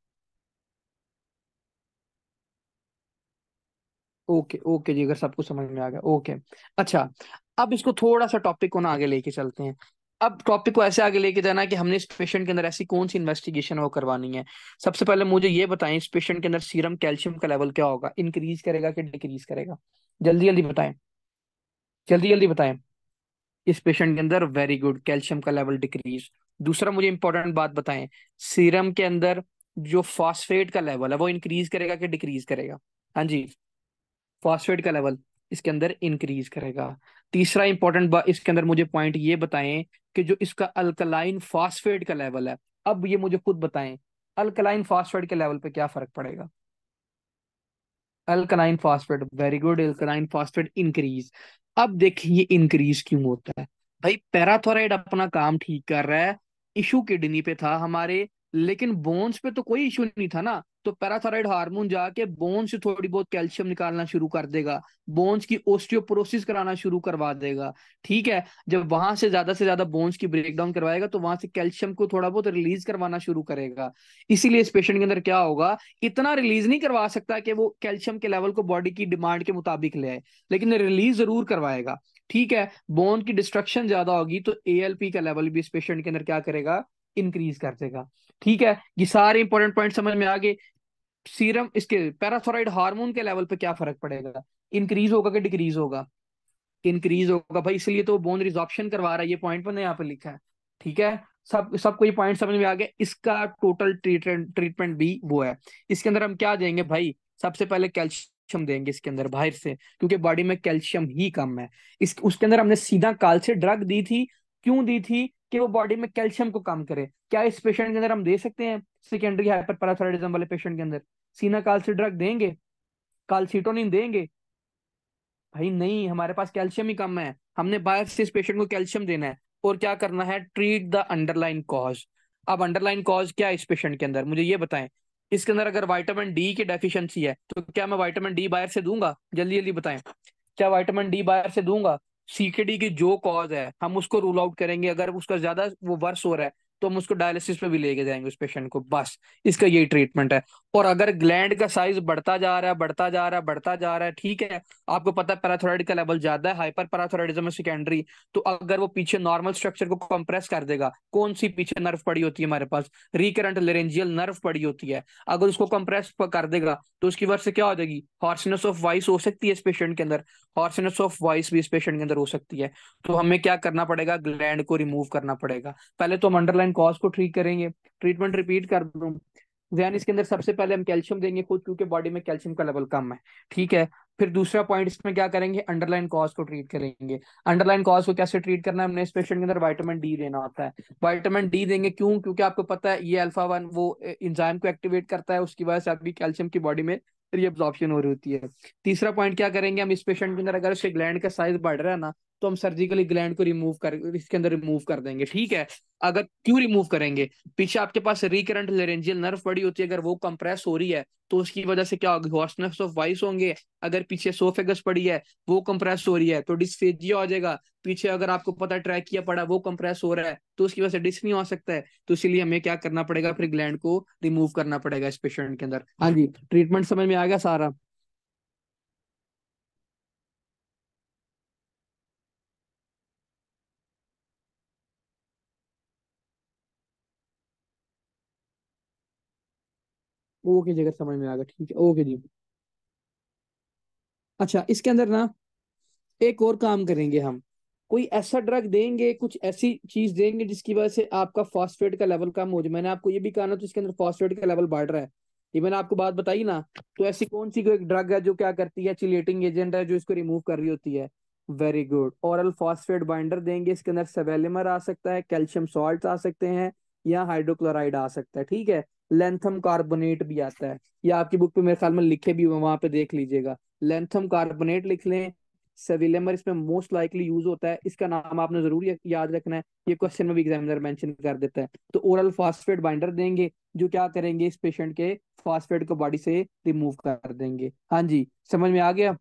Speaker 1: ओके ओके जी, अगर सबको समझ में आ गया, ओके। अच्छा, अब इसको थोड़ा सा टॉपिक को ना आगे लेके चलते हैं। अब टॉपिक को ऐसे आगे लेके जाना है कि हमने इस पेशेंट के अंदर ऐसी कौन सी इन्वेस्टिगेशन वो करवानी है। सबसे पहले मुझे ये बताएं, इस पेशेंट के अंदर सीरम कैल्शियम का लेवल क्या होगा, इंक्रीज करेगा कि डिक्रीज करेगा? जल्दी जल्दी बताएं, जल्दी जल्दी बताएं। इस पेशेंट के अंदर वेरी गुड, कैल्शियम का लेवल डिक्रीज। दूसरा मुझे इंपॉर्टेंट बात बताएं, सीरम के अंदर जो फास्फेट का लेवल है वो इंक्रीज करेगा कि डिक्रीज करेगा? हाँ जी, फॉस्फेट का लेवल इसके अंदर इंक्रीज करेगा। तीसरा इंपॉर्टेंट इसके अंदर मुझे पॉइंट ये बताएं कि जो इसका अल्कलाइन फॉस्फेट का लेवल है, अब ये मुझे खुद बताएं, अल्कलाइन फॉस्फेट के लेवल पे क्या फर्क पड़ेगा? Alkaline phosphate, very good, alkaline phosphate increase. अब देखिए ये इंक्रीज क्यों होता है। भाई पैराथोराइड अपना काम ठीक कर रहा है, इशू किडनी पे था हमारे, लेकिन बोन्स पे तो कोई इशू नहीं था ना। तो पैराथोराइड हार्मोन जाके बोन से थोड़ी बहुत कैल्शियम निकालना शुरू कर देगा, बोन्स की ओस्टियोपोरोसिस कराना शुरू करवा देगा। ठीक है, जब वहां से ज्यादा बोन्स की ब्रेकडाउन करवाएगा तो वहां से कैल्शियम को थोड़ा बहुत रिलीज करवाना शुरू करेगा। इसीलिए इस पेशेंट के अंदर क्या होगा, इतना रिलीज नहीं करवा सकता कि वो कैल्शियम के लेवल को बॉडी की डिमांड के मुताबिक ले आए, लेकिन रिलीज जरूर करवाएगा। ठीक है, बोन की डिस्ट्रक्शन ज्यादा होगी तो एएलपी का लेवल भी इस पेशेंट के अंदर क्या करेगा, इंक्रीज कर देगा। ठीक है, ये सारे इंपॉर्टेंट पॉइंट समझ में आ गए। सीरम इसके पैराथोराइड हार्मोन के लेवल पे क्या फर्क पड़ेगा, इंक्रीज होगा कि डिक्रीज होगा? इंक्रीज होगा भाई, इसलिए तो बोन रिजॉर्प्शन करवा रहा है, ये पॉइंट मैंने यहाँ पे लिखा है। ठीक है, सबको ये पॉइंट समझ में आ गया, इसका टोटल ट्रीटमेंट ट्रीटमेंट भी वो है। इसके अंदर हम क्या देंगे भाई, सबसे पहले कैल्शियम देंगे इसके अंदर बाहर से, क्योंकि बॉडी में कैल्शियम ही कम है। इस उसके अंदर हमने सीधा काल से ड्रग दी थी, क्यों दी थी, कि वो बॉडी में कैल्शियम को कम करे। क्या इस पेशेंट के अंदर हम दे सकते हैं, सेकेंडरी हाइपर पैराथायरॉयडिज्म वाले पेशेंट के अंदर सीना काल से ड्रग देंगे, कालसीटोनिन देंगे? भाई नहीं, हमारे पास कैल्शियम ही कम है, हमने बाहर से इस पेशेंट को कैल्शियम देना है। और क्या करना है, ट्रीट द अंडरलाइन कॉज। अब अंडरलाइन कॉज क्या है इस पेशेंट के अंदर, मुझे ये बताएं। इसके अंदर अगर विटामिन डी की डेफिशिएंसी है तो क्या मैं विटामिन डी बाहर से दूंगा? जल्दी जल्दी बताएं, क्या विटामिन डी बाहर से दूंगा? सीकेडी की जो कॉज है हम उसको रूल आउट करेंगे, अगर उसका ज्यादा वो वर्स हो रहा है तो हम उसको डायलिसिस पे भी लेके जाएंगे उस पेशेंट को, बस इसका यही ट्रीटमेंट है। और अगर ग्लैंड का साइज बढ़ता जा रहा है, बढ़ता जा रहा है, बढ़ता जा रहा है, ठीक है, आपको पता है पैराथोराइड का लेवल ज्यादा है, हाइपर पैराथोराइडिज्म है सेकेंडरी, तो अगर वो पीछे नॉर्मल स्ट्रक्चर को कंप्रेस कर देगा, कौन सी पीछे नर्व पड़ी होती है हमारे पास, रिकरेंट लेरेंजियल नर्व पड़ी होती है, अगर उसको कंप्रेस कर देगा तो उसकी वजह से क्या हो जाएगी, हॉर्सनेस ऑफ वॉइस हो सकती है इस पेशेंट के अंदर, हॉर्सनेस ऑफ वॉइस भी इस पेशेंट के अंदर हो सकती है। तो हमें क्या करना पड़ेगा, ग्लैंड को रिमूव करना पड़ेगा। पहले तो हम अंडरलाइन कॉज को ठीक करेंगे, ट्रीटमेंट रिपीट कर दूं, ध्यान, इसके अंदर सबसे पहले हम कैल्शियम देंगे खुद, क्योंकि बॉडी में कैल्शियम का लेवल कम है। ठीक है, फिर दूसरा पॉइंट इसमें क्या करेंगे, अंडरलाइन कॉज को ट्रीट करेंगे। अंडरलाइन कॉज को कैसे ट्रीट करना है, हमने इस पेशेंट के अंदर विटामिन डी देना होता है। विटामिन डी देंगे क्यों, क्योंकि आपको पता है ये अल्फा वन वो इंजाइम को एक्टिवेट करता है, उसकी वजह से आपकी कैल्शियम की बॉडी में रीअब्जॉर्प्शन हो रही होती है। तीसरा पॉइंट क्या करेंगे, हम इस पेशेंट के अंदर अगर उसके ग्लैंड का साइज बढ़ रहा है ना, तो हम सर्जिकली ग्लैंड को रिमूव कर इसके अंदर रिमूव कर देंगे। ठीक है, अगर क्यों रिमूव करेंगे, पीछे आपके पास रिकरेंट लेरेंजियल नर्व पड़ी होती है, अगर वो कंप्रेस हो रही है तो उसकी वजह से क्या होगी, हॉर्सनेस ऑफ वॉइस होंगे। अगर पीछे सोफेगस पड़ी है वो कंप्रेस हो रही है तो डिस्फेजिया हो जाएगा। पीछे अगर आपको पता है ट्रैकिया पड़ा वो कंप्रेस हो रहा है तो उसकी वजह से डिस नहीं हो सकता है। तो इसीलिए हमें क्या करना पड़ेगा, फिर ग्लैंड को रिमूव करना पड़ेगा इस पेशेंट के अंदर। हाँ जी, ट्रीटमेंट समझ में आ गया सारा? ओके जगह समझ में आ गया, ठीक है, ओके जी। अच्छा, इसके अंदर ना एक और काम करेंगे हम, कोई ऐसा ड्रग देंगे, कुछ ऐसी चीज देंगे जिसकी वजह से आपका फॉस्फेट का लेवल कम हो जाए। मैंने आपको ये भी कहा ना, तो इसके अंदर फॉस्फेट का लेवल बढ़ रहा है, ये मैंने आपको बात बताई ना। तो ऐसी कौन सी कोई ड्रग है जो क्या करती है, चिलेटिंग एजेंट है जो इसको रिमूव कर रही होती है? Very good, oral phosphate binder देंगे, इसके अंदर सेवेलिमर आ सकता है, कैल्शियम सॉल्ट आ सकते हैं, या हाइड्रोक्लोराइड आ सकता है। ठीक है, लेंथम कार्बोनेट भी आता है, ये आपकी बुक पे मेरे ख्याल में लिखे भी हुए, वहां पे देख लीजिएगा, लेंथम कार्बोनेट लिख लें। सेविलेमर इसमें मोस्ट लाइकली यूज होता है, इसका नाम आपने जरूर याद रखना है, ये क्वेश्चन में भी एग्जामिनर मेंशन कर देता है। तो ओरल फास्फेट बाइंडर देंगे जो क्या करेंगे, इस पेशेंट के फास्फेट को बॉडी से रिमूव कर देंगे। हाँ जी, समझ में आ गया?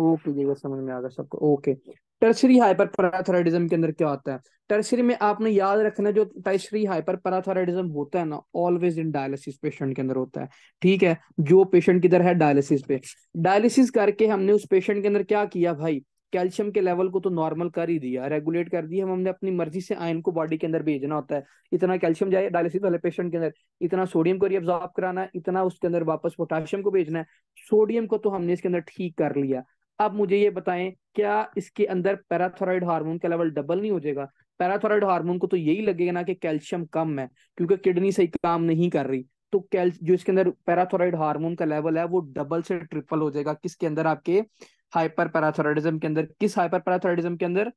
Speaker 1: ओके जी, समझ में आ गया सबको। ओके, टर्शरी हाइपर पैराथायराइडिज्म के अंदर क्या होता है? टर्शरी में आपने याद रखना है, जो टर्शरी हाइपर पैराथायराइडिज्म होता है ना, ऑलवेज इन डायलिसिस पेशेंट के अंदर होता है। ठीक है, जो पेशेंट किधर है, डायलिसिस पे। डायलिसिस करके हमने उस पेशेंट के अंदर क्या किया भाई, कैल्शियम के लेवल को तो नॉर्मल कर ही दिया, रेगुलेट कर दिया। हमने अपनी मर्जी से आयन को बॉडी के अंदर भेजना होता है। इतना कैल्शियम जाए डायलिसिस वाले पेशेंट के अंदर, इतना सोडियम को रिअब्सॉर्ब कराना है, इतना उसके अंदर वापस पोटाशियम को भेजना है। सोडियम को तो हमने इसके अंदर ठीक कर लिया। अब मुझे ये बताएं, क्या इसके अंदर पैराथायराइड हार्मोन का लेवल डबल नहीं हो जाएगा? पैराथायराइड हार्मोन को तो यही लगेगा ना कि कैल्शियम कम है, क्योंकि किडनी सही काम नहीं कर रही। तो कैल जो इसके अंदर पैराथायराइड हार्मोन का लेवल है वो डबल से ट्रिपल हो जाएगा। किसके अंदर? आपके हाइपर पैराथायराइडिज्म के अंदर। किस हाइपर पैराथायराइडिज्म के अंदर?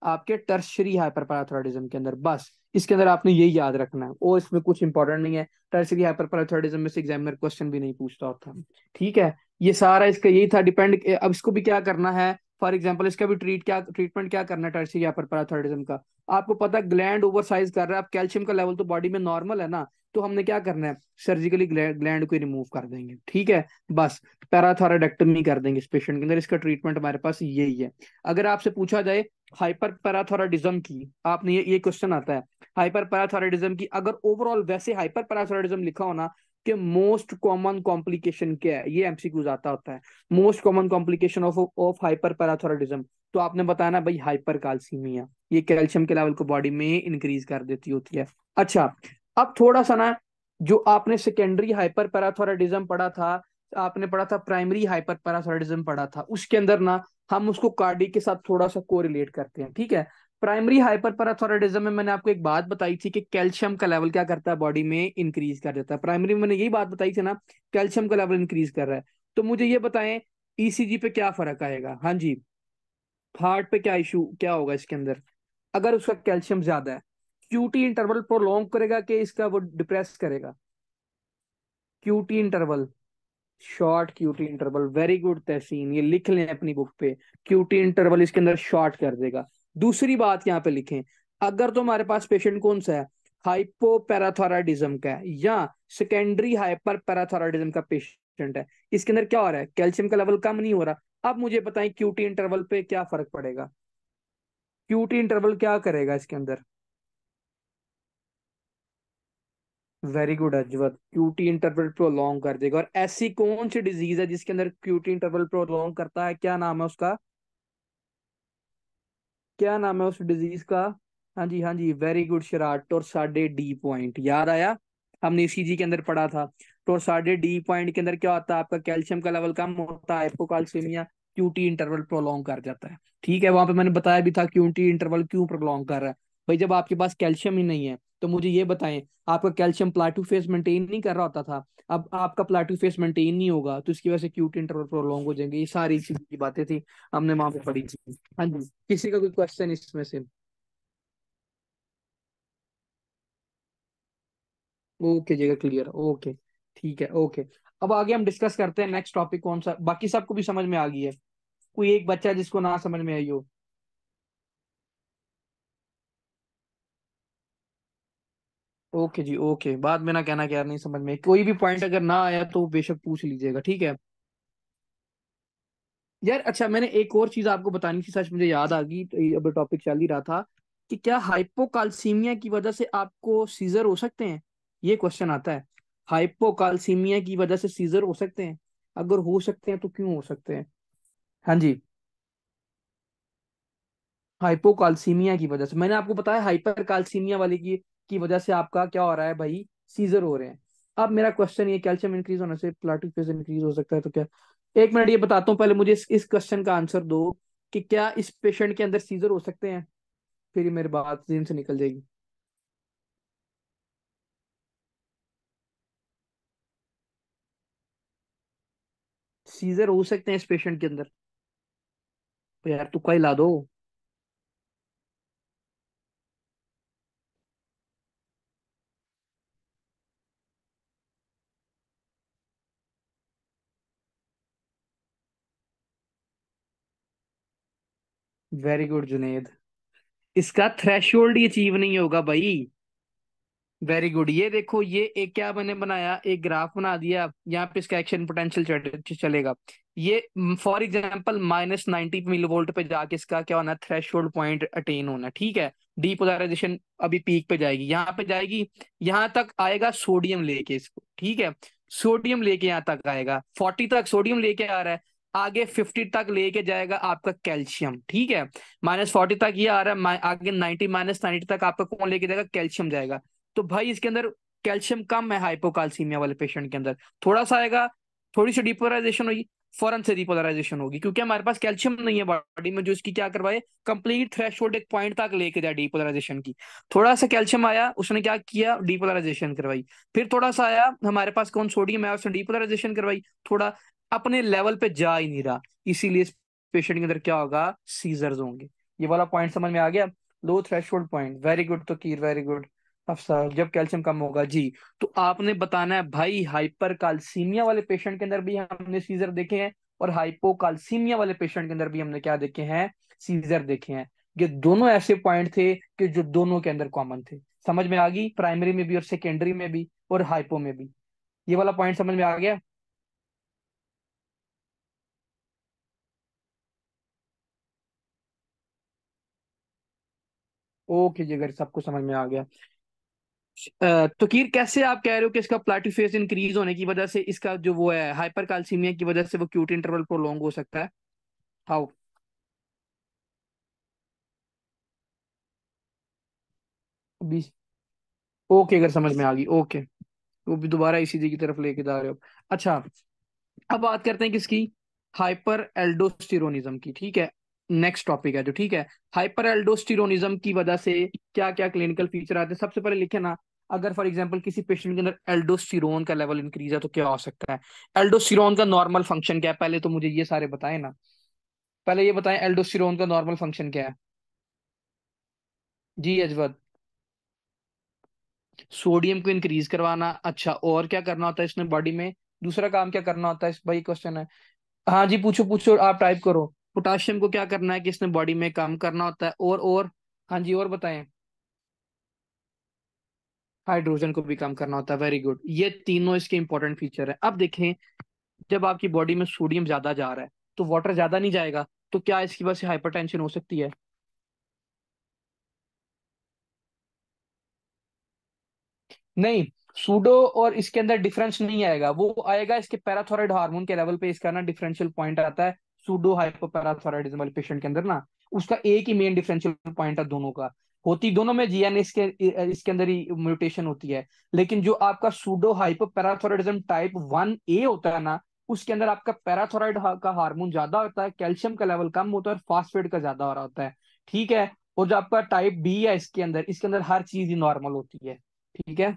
Speaker 1: आपके टर्शरी हाइपरपैराथायराइडिज्म के अंदर। बस इसके अंदर आपने यही याद रखना है, और इसमें कुछ इंपॉर्टेंट नहीं है। टर्शरी हाइपरपैराथायराइडिज्म में से एग्जामिनर क्वेश्चन भी नहीं पूछता होता। ठीक है, ये सारा इसका यही था डिपेंड। अब इसको भी क्या करना है, फॉर एग्जाम्पल इसका भी ट्रीटमेंट क्या करना है टर्शरी हाइपरपैराथायराइडिज्म का? आपको पता है ग्लैंड ओवर साइज कर रहा है, अब कैल्शियम का लेवल तो बॉडी में नॉर्मल है ना, तो हमने क्या करना है, सर्जिकली ग्लैंड को रिमूव कर देंगे। ठीक है, बस पैराथायरॉइडेक्टमी कर देंगे इस पेशेंट के अंदर। इसका ट्रीटमेंट हमारे पास यही है। अगर आपसे पूछा जाए हाइपर पैराथायराइडिज्म की, आपने ये क्वेश्चन आता है हाइपर पैराथायराइडिज्म की, अगर ओवरऑल वैसे हाइपर पैराथायराइडिज्म लिखा हो ना कि मोस्ट कॉमन कॉम्प्लिकेशन क्या है, ये एमसीक्यूज आता होता है। Most common complication of of hyper parathyroidism, तो आपने बताना भाई हाइपर कैल्सीमिया, ये कैल्शियम के लेवल को बॉडी में इंक्रीज कर देती होती है। अच्छा, अब थोड़ा सा ना, जो आपने सेकेंडरी हाइपर पैराथायराइडिज्म पढ़ा था, आपने पढ़ा था प्राइमरी हाइपर पैराथायराइडिज्म पढ़ा था, उसके अंदर ना हम उसको कार्डियक के साथ थोड़ा सा कोरिलेट करते हैं। ठीक है, प्राइमरी हाइपर पैराथायराइडिज्म में मैंने आपको एक बात बताई थी कि कैल्शियम का लेवल क्या करता है, बॉडी में इंक्रीज कर देता है। प्राइमरी में मैंने यही बात बताई थी ना, कैल्शियम का लेवल इंक्रीज कर रहा है। तो मुझे ये बताएं, ईसीजी पे क्या फर्क आएगा? हाँ जी, हार्ट पे क्या इशू क्या होगा इसके अंदर, अगर उसका कैल्शियम ज्यादा है? क्यूटी इंटरवल प्रोलॉन्ग करेगा कि इसका वो डिप्रेस करेगा? QT interval, short QT interval, very good Tahseen, ये लिख लें अपनी बुक पे। क्यूटी इंटरवल इसके अंदर शॉर्ट कर देगा। दूसरी बात यहाँ पे लिखें, अगर तो हमारे पास पेशेंट कौन सा है, हाइपो पैराथायराइडिज्म का है या सेकेंडरी हाइपर पैराथायराइडिज्म का पेशेंट है, इसके अंदर क्या हो रहा है, कैल्शियम का लेवल कम नहीं हो रहा। अब मुझे बताएं क्यूटी इंटरवल पे क्या फर्क पड़ेगा? क्यूटी इंटरवल क्या करेगा इसके अंदर? Very good Ajwat, QT interval prolong कर देगा। और ऐसी कौन सी डिजीज है जिसके अंदर क्यूटी इंटरवल प्रोलॉन्ग करता है, क्या नाम है उसका? क्या नाम है उस डिजीज का? हाँ जी, हाँ जी, वेरी गुड शराट, टोरसाडे डी पॉइंट, याद आया, हमने ईसीजी के अंदर पढ़ा था। टोरसाडे डी पॉइंट के अंदर क्या होता है, आपका कैल्शियम का लेवल कम होता है, हाइपोकाल्सीमिया, क्यूटी इंटरवल प्रोलॉन्ग कर जाता है। ठीक है, वहां पे मैंने बताया भी था क्यूटी इंटरवल क्यों प्रोलॉन्ग कर रहा है। भाई जब आपके पास कैल्शियम ही नहीं है, तो मुझे ये बताएं, आपका कैल्शियम प्लाटू फेज मेंटेन नहीं कर रहा होता था, अब आपका प्लाटू फेज मेंटेन नहीं होगा, तो इसकी वजह से क्यूटी इंटरवल प्रोलॉन्ग हो जाएंगे। ये सारी चीज की बातें थी, हमने वहां पे पढ़ी थी। हाँ जी, किसी का कोई क्वेश्चन इसमें से? ओके जगह क्लियर, ओके, ठीक है, ओके। अब आगे हम डिस्कस करते हैं नेक्स्ट टॉपिक कौन सा, बाकी सबको भी समझ में आ गई है? कोई एक बच्चा जिसको ना समझ में आई हो? ओके जी, ओके, बाद में ना कहना कि यार नहीं समझ में, कोई भी पॉइंट अगर ना आया तो बेशक पूछ लीजिएगा। ठीक है यार। अच्छा, मैंने एक और चीज आपको बतानी थी, सच मुझे याद आ गई, तो ये अब टॉपिक चल ही रहा था कि क्या हाइपोकाल्सीमिया की वजह से आपको सीजर हो सकते हैं? ये क्वेश्चन आता है, हाइपोकाल्सीमिया की वजह से सीजर हो सकते हैं? अगर हो सकते हैं तो क्यों हो सकते हैं? हाँ जी, हाइपोकाल्सीमिया की वजह से, मैंने आपको बताया हाइपर कैल्सीमिया वाले की वजह से आपका क्या हो रहा है भाई, सीजर हो रहे हैं। अब मेरा क्वेश्चन ये, कैल्शियम इंक्रीज होने से प्लाटिक फेज इंक्रीज हो सकता है तो क्या? एक मिनट, ये बताता हूँ, पहले मुझे इस क्वेश्चन का आंसर दो कि क्या इस पेशेंट के अंदर सीजर हो सकते हैं, फिर ये मेरी बात दिन से निकल जाएगी। सीजर हो सकते हैं इस पेशेंट के अंदर? तो यार तुक्का ही ला दो। वेरी गुड जुनेद, इसका थ्रेशोल्ड ही अचीव नहीं होगा भाई। Very good. ये देखो, ये एक क्या मैंने बनाया, एक ग्राफ बना दिया, यहाँ पे इसका एक्शन पोटेंशियल चलेगा। ये फॉर एग्जांपल -90 मिलीवोल्ट पे जाके इसका क्या होना, थ्रेश होल्ड पॉइंट अटेन होना, ठीक है। डीपोलराइजेशन अभी पीक पे जाएगी, यहाँ पे जाएगी, यहाँ तक आएगा सोडियम लेके इसको, ठीक है। सोडियम लेके यहाँ तक आएगा, 40 तक सोडियम लेके आ रहा है। आगे 50 तक लेके जाएगा आपका कैल्शियम, ठीक है। -40 तक ये आ रहा है, आगे 90 -90 तक आपका कौन लेके जाएगा, कैल्शियम जाएगा। तो भाई इसके अंदर कैल्शियम कम है हाइपोकाल्सीमिया वाले पेशेंट के अंदर, थोड़ा सा आएगा, थोड़ी सी डिपोलराइजेशन होगी, फौरन से डिपोलराइजेशन होगी, क्योंकि हमारे पास कैल्शियम नहीं है बॉडी में जो इसकी क्या करवाए, कंप्लीट थ्रेशोल्ड एक पॉइंट तक लेके जाए डिपोलराइजेशन की। थोड़ा सा कैल्शियम आया, उसने क्या किया, डिपोलराइजेशन करवाई। फिर थोड़ा सा आया हमारे पास कौन, सोडियम है, उसने डिपोलराइजेशन करवाई। थोड़ा अपने लेवल पे जा ही नहीं रहा, इसीलिए इस पेशेंट के अंदर क्या होगा, सीजर्स होंगे। ये वाला पॉइंट समझ में आ गया, लो थ्रेशोल्ड पॉइंट। वेरी गुड तो कीर, वेरी गुड। अफसर, जब कैल्शियम कम होगा जी। तो आपने बताना है भाई, हाइपर कैल्सीमिया वाले पेशेंट के अंदर भी हमने सीजर देखे हैं, और हाइपोकाल्सीमिया वाले पेशेंट के अंदर भी हमने क्या देखे हैं, सीजर देखे हैं। ये दोनों ऐसे पॉइंट थे कि जो दोनों के अंदर कॉमन थे। समझ में आ गई, प्राइमरी में भी और सेकेंडरी में भी और हाइपो में भी। ये वाला पॉइंट समझ में आ गया। ओके जी, अगर सबको समझ में आ गया। तो कीर, कैसे आप कह रहे हो कि इसका प्लाटीफेज इंक्रीज होने की वजह से इसका जो वो है हाइपर कैल्सीमिया की वजह से वो क्यूट इंटरवल प्रोलॉन्ग हो सकता है? हाउ? अभी ओके, अगर समझ में आ गई, ओके। वो भी दोबारा इसी की तरफ लेके जा रहे हो। अच्छा, अब बात करते हैं किसकी, हाइपर एल्डोस्टिरोनिज्म की, ठीक है। नेक्स्ट टॉपिक है जो, ठीक है। हाइपर एल्डोस्टिरोनिज्म की वजह से क्या क्या क्लिनिकल फीचर आते हैं, सबसे पहले लिखे ना। अगर फॉर एग्जांपल किसी पेशेंट के अंदर एल्डोस्टिरोन का लेवल इंक्रीज है तो क्या हो सकता है? एल्डोस्टिरोन का नॉर्मल फंक्शन क्या है, पहले तो मुझे ये सारे बताएं ना। पहले ये बताएं, एल्डोस्टिरोन का नॉर्मल फंक्शन क्या है? जी अजवर। सोडियम को इंक्रीज करवाना, अच्छा, और क्या करना होता है इसने बॉडी में? दूसरा काम क्या करना होता है, इस भाई क्वेश्चन है। हाँ जी, पूछो पूछो, आप टाइप करो। पोटाशियम को क्या करना है कि इसने बॉडी में काम करना होता है, और हाँ जी, और बताएं। हाइड्रोजन को भी काम करना होता है, वेरी गुड। ये तीनों इसके इंपॉर्टेंट फीचर है। अब देखें, जब आपकी बॉडी में सोडियम ज्यादा जा रहा है तो वाटर ज्यादा नहीं जाएगा, तो क्या इसकी वजह से हाइपरटेंशन हो सकती है? नहीं, सूडो और इसके अंदर डिफरेंस नहीं आएगा, वो आएगा इसके पैराथायराइड हार्मोन के लेवल पे, इसका ना डिफरेंशियल पॉइंट आता है। सूडो हाइपोपैराथायराइडिज्म वाले पेशेंट के अंदर ना, उसका एक ही मेन डिफरेंशियल पॉइंट है दोनों का। होती दोनों में जीएनएस के इसके अंदर ही म्यूटेशन होती है। लेकिन जो आपका सूडो हाइपोपैराथायराइडिज्म टाइप 1A होता है ना, उसके अंदर आपका पैराथायराइड का हार्मोन ज्यादा होता है, कैल्शियम का लेवल कम होता है, और फास्फेट का ज्यादा हो रहा होता है, ठीक है। और जो आपका टाइप बी है इसके अंदर हर चीज ही नॉर्मल होती है, ठीक है।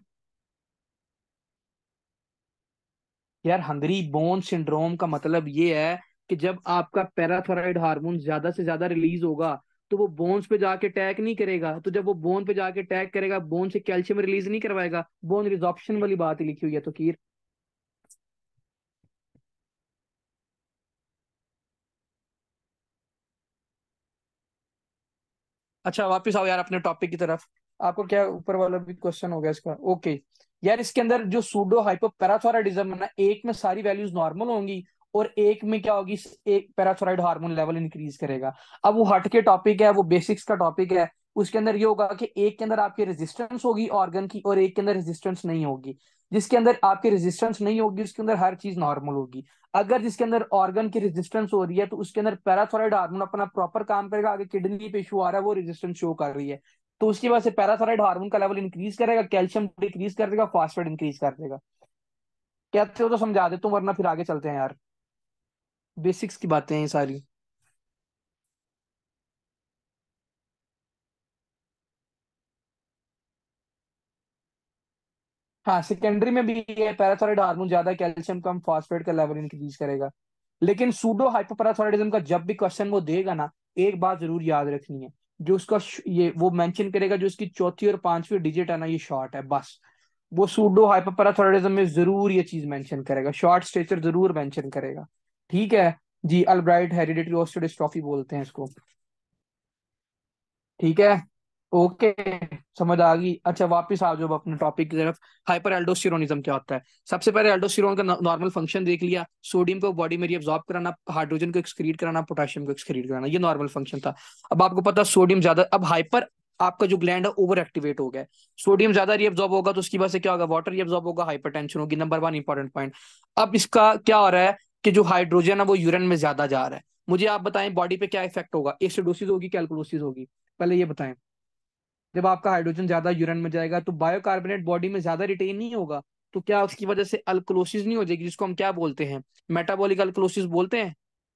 Speaker 1: यार, हंगरी बोन सिंड्रोम का मतलब ये है कि जब आपका पैराथायराइड हार्मोन ज्यादा से ज्यादा रिलीज होगा तो वो बोन्स पे जाके अटैक नहीं करेगा, तो जब वो बोन पे जाके अटैक करेगा, बोन से कैल्शियम रिलीज नहीं करवाएगा, बोन रिजॉर्प्शन वाली बात ही लिखी हुई है तो कीर। अच्छा, वापस आओ यार अपने टॉपिक की तरफ। आपको क्या ऊपर वाला भी क्वेश्चन हो गया इसका, ओके। यार, इसके अंदर जो सूडो हाइपो पैराथायराइडिज्म है ना, एक में सारी वैल्यूज नॉर्मल होंगी, और एक में क्या होगी, एक पैराथायराइड हार्मोन लेवल इंक्रीज करेगा। अब वो हट के टॉपिक है, वो बेसिक्स का टॉपिक है। उसके अंदर ये होगा कि एक के अंदर आपकी रेजिस्टेंस होगी ऑर्गन की, और एक के अंदर रेजिस्टेंस नहीं होगी। जिसके अंदर आपकी रेजिस्टेंस नहीं होगी उसके अंदर हर चीज नॉर्मल होगी। अगर जिसके अंदर ऑर्गन की रेजिस्टेंस हो रही है तो उसके अंदर पैराथायराइड हार्मोन अपना प्रॉपर काम करेगा, आगे किडनी पे इशू आ रहा है वो रेजिस्टेंस शो कर रही है, तो उसकी वजह से पैराथायराइड हार्मोन का लेवल इंक्रीज करेगा, कैल्शियम डिक्रीज कर देगा, फास्फेट इंक्रीज कर देगा। कहते हो तो समझा देता हूँ, वरना फिर आगे चलते हैं यार। बेसिक्स की बातें हैं ये सारी। हाँ, सेकेंडरी में भी ये पैराथायराइड हार्मोन ज्यादा, कैल्शियम कम, फास्फेट का लेवल इंक्रीज करेगा। लेकिन सूडो हाइपोपैराथायराइडिज्म का जब भी क्वेश्चन वो देगा ना, एक बात जरूर याद रखनी है, जो उसका ये वो मेंशन करेगा, जो इसकी चौथी और पांचवी डिजिट है ना, ये शॉर्ट है बस। वो सूडो हाइपोपैराथायराइडिज्म में जरूर ये चीज मेंशन करेगा, शॉर्ट स्टेचर जरूर मेंशन करेगा, ठीक है। जी, अल्ब्राइट हेरिडिटरी ऑस्टियोडिस्ट्रोफी बोलते हैं इसको, ठीक है। ओके। समझ आ गई? अच्छा वापस आ जाओ अपने टॉपिक की तरफ। हाइपर एल्डोस्टेरोनिज्म क्या होता है? सबसे पहले एल्डोस्टेरोन का नॉर्मल फंक्शन देख लिया, सोडियम को बॉडी में रिअब्सॉर्ब कराना, हाइड्रोजन को एक्सक्रीट कराना, पोटेशियम को एक्सक्रीट कराना, ये नॉर्मल फंक्शन था। अब आपको पता सोडियम ज्यादा, अब हाइपर, आपका जो ग्लैंड है ओवर एक्टिवेट हो गया है, सोडियम ज्यादा रिअब्सॉर्ब होगा तो उसकी वजह से क्या होगा, वाटर रिअब्सॉर्ब होगा, हाइपरटेंशन होगी, नंबर वन इंपॉर्टेंट पॉइंट। अब इसका क्या हो रहा है कि जो हाइड्रोजन है वो यूरिन में ज्यादा जा रहा है। मुझे आप बताएं बॉडी पे क्या इफेक्ट होगा, एसिडोसिस होगी कि अल्कलोसिस होगी, पहले ये बताएं। जब आपका हाइड्रोजन ज्यादा यूरिन में जाएगा तो बायोकार्बोनेट बॉडी में ज्यादा रिटेन नहीं होगा, तो क्या उसकी वजह से अल्कलोसिस नहीं हो जाएगी, जिसको हम क्या बोलते हैं, मेटाबॉलिक अल्कलोसिस बोलते हैं।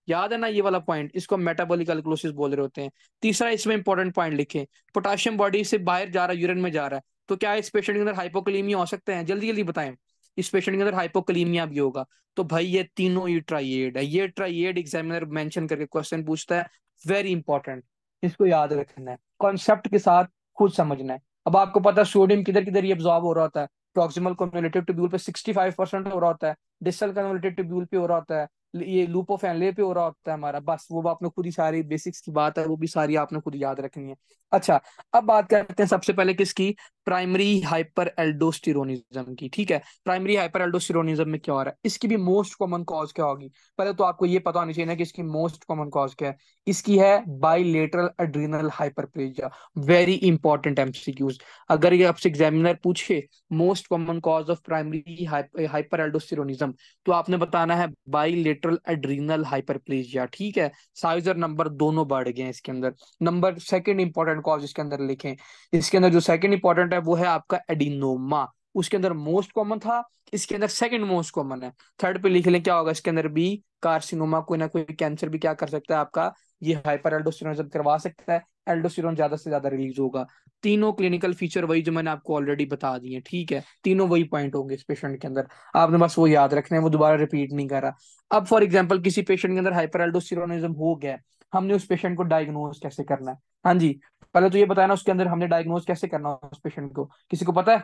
Speaker 1: याद है ना ये वाला पॉइंट, इसको हम मेटाबॉलिक अल्कलोसिस बोल रहे होते हैं। तीसरा इसमें इंपॉर्टेंट पॉइंट लिखें, पोटाशियम बॉडी से बाहर जा रहा है, यूरिन में जा रहा है, तो क्या इस पेशेंट के अंदर हाइपोकलीमिया हो सकते हैं? जल्दी जल्दी बताएं, इस पेशेंट के अंदर हाइपोकलीमिया भी होगा। तो भाई ये तीनों ही ट्राइएड है, ये ट्राइएड एग्जामिनर मेंशन करके क्वेश्चन पूछता है, वेरी इंपॉर्टेंट, इसको याद रखना है, कॉन्सेप्ट के साथ खुद समझना है। अब आपको पता है सोडियम किधर किधर ये एब्जॉर्ब हो रहा होता है, प्रॉक्सिमल कम्युलेटिव ट्यूब्यूल पे 65% हो रहा होता है, डिस्टल कम्युलेटिव ट्यूब्यूल पे हो रहा होता है, ये लूप ऑफ एनले पे हो रहा होता है हमारा। बस वो आपने खुद ही सारी बेसिक्स की बात है, वो भी सारी आपने खुद याद रखनी है। अच्छा, अब बात करते हैं सबसे पहले किसकी, प्राइमरी हाइपर एल्डोस्टेरोनिज्म की। ठीक है, प्राइमरी हाइपर एल्डोस्टेरोनिज्म में क्या हो रहा है, इसकी भी मोस्ट कॉमन कॉज क्या होगी? पहले तो आपको ये पता होना चाहिए ना कि इसकी मोस्ट कॉमन कॉज क्या है। इसकी है bilateral adrenal hyperplasia. Very important MCQs, अगर ये आपसे एग्जामिनर पूछे most common cause of primary hyper aldosteronism, तो आपने बताना है बाइलेटरल एड्रिनल हाइपरप्लेजिया। ठीक है, साइज और नंबर दोनों बढ़ गए हैं इसके अंदर। नंबर सेकंड इंपॉर्टेंट कॉज इसके अंदर लिखें, इसके अंदर जो सेकंड इंपॉर्टेंट है वो है आपका एडिनोमा। उसके अंदर मोस्ट कॉमन था, इसके अंदर सेकंड मोस्ट कॉमन है। थर्ड पे लिख लें क्या होगा इसके अंदर, बी कार्सिनोमा, कोई ना कोई कैंसर भी क्या कर सकता है आपका, ये हाइपर एल्डोस्टेरोनिज्म करवा सकता है, एल्डोस्टेरोन ज्यादा से ज्यादा रिलीज होगा। तीनों क्लिनिकल फीचर वही जो मैंने आपको ऑलरेडी बता दिए। ठीक है, तीनों वही पॉइंट होंगे इस पेशेंट के अंदर, आपने बस वो याद रखना है, वो दोबारा रिपीट नहीं कर रहा। अब फॉर एग्जांपल किसी पेशेंट के अंदर हाइपर एल्डोस्टेरोनिज्म हो गया है, हमने उस पेशेंट को डायग्नोज कैसे करना है? हाँ जी, पहले तो ये बताया ना उसके अंदर हमने डायग्नोज कैसे करना है उस पेशेंट को, किसी को पता है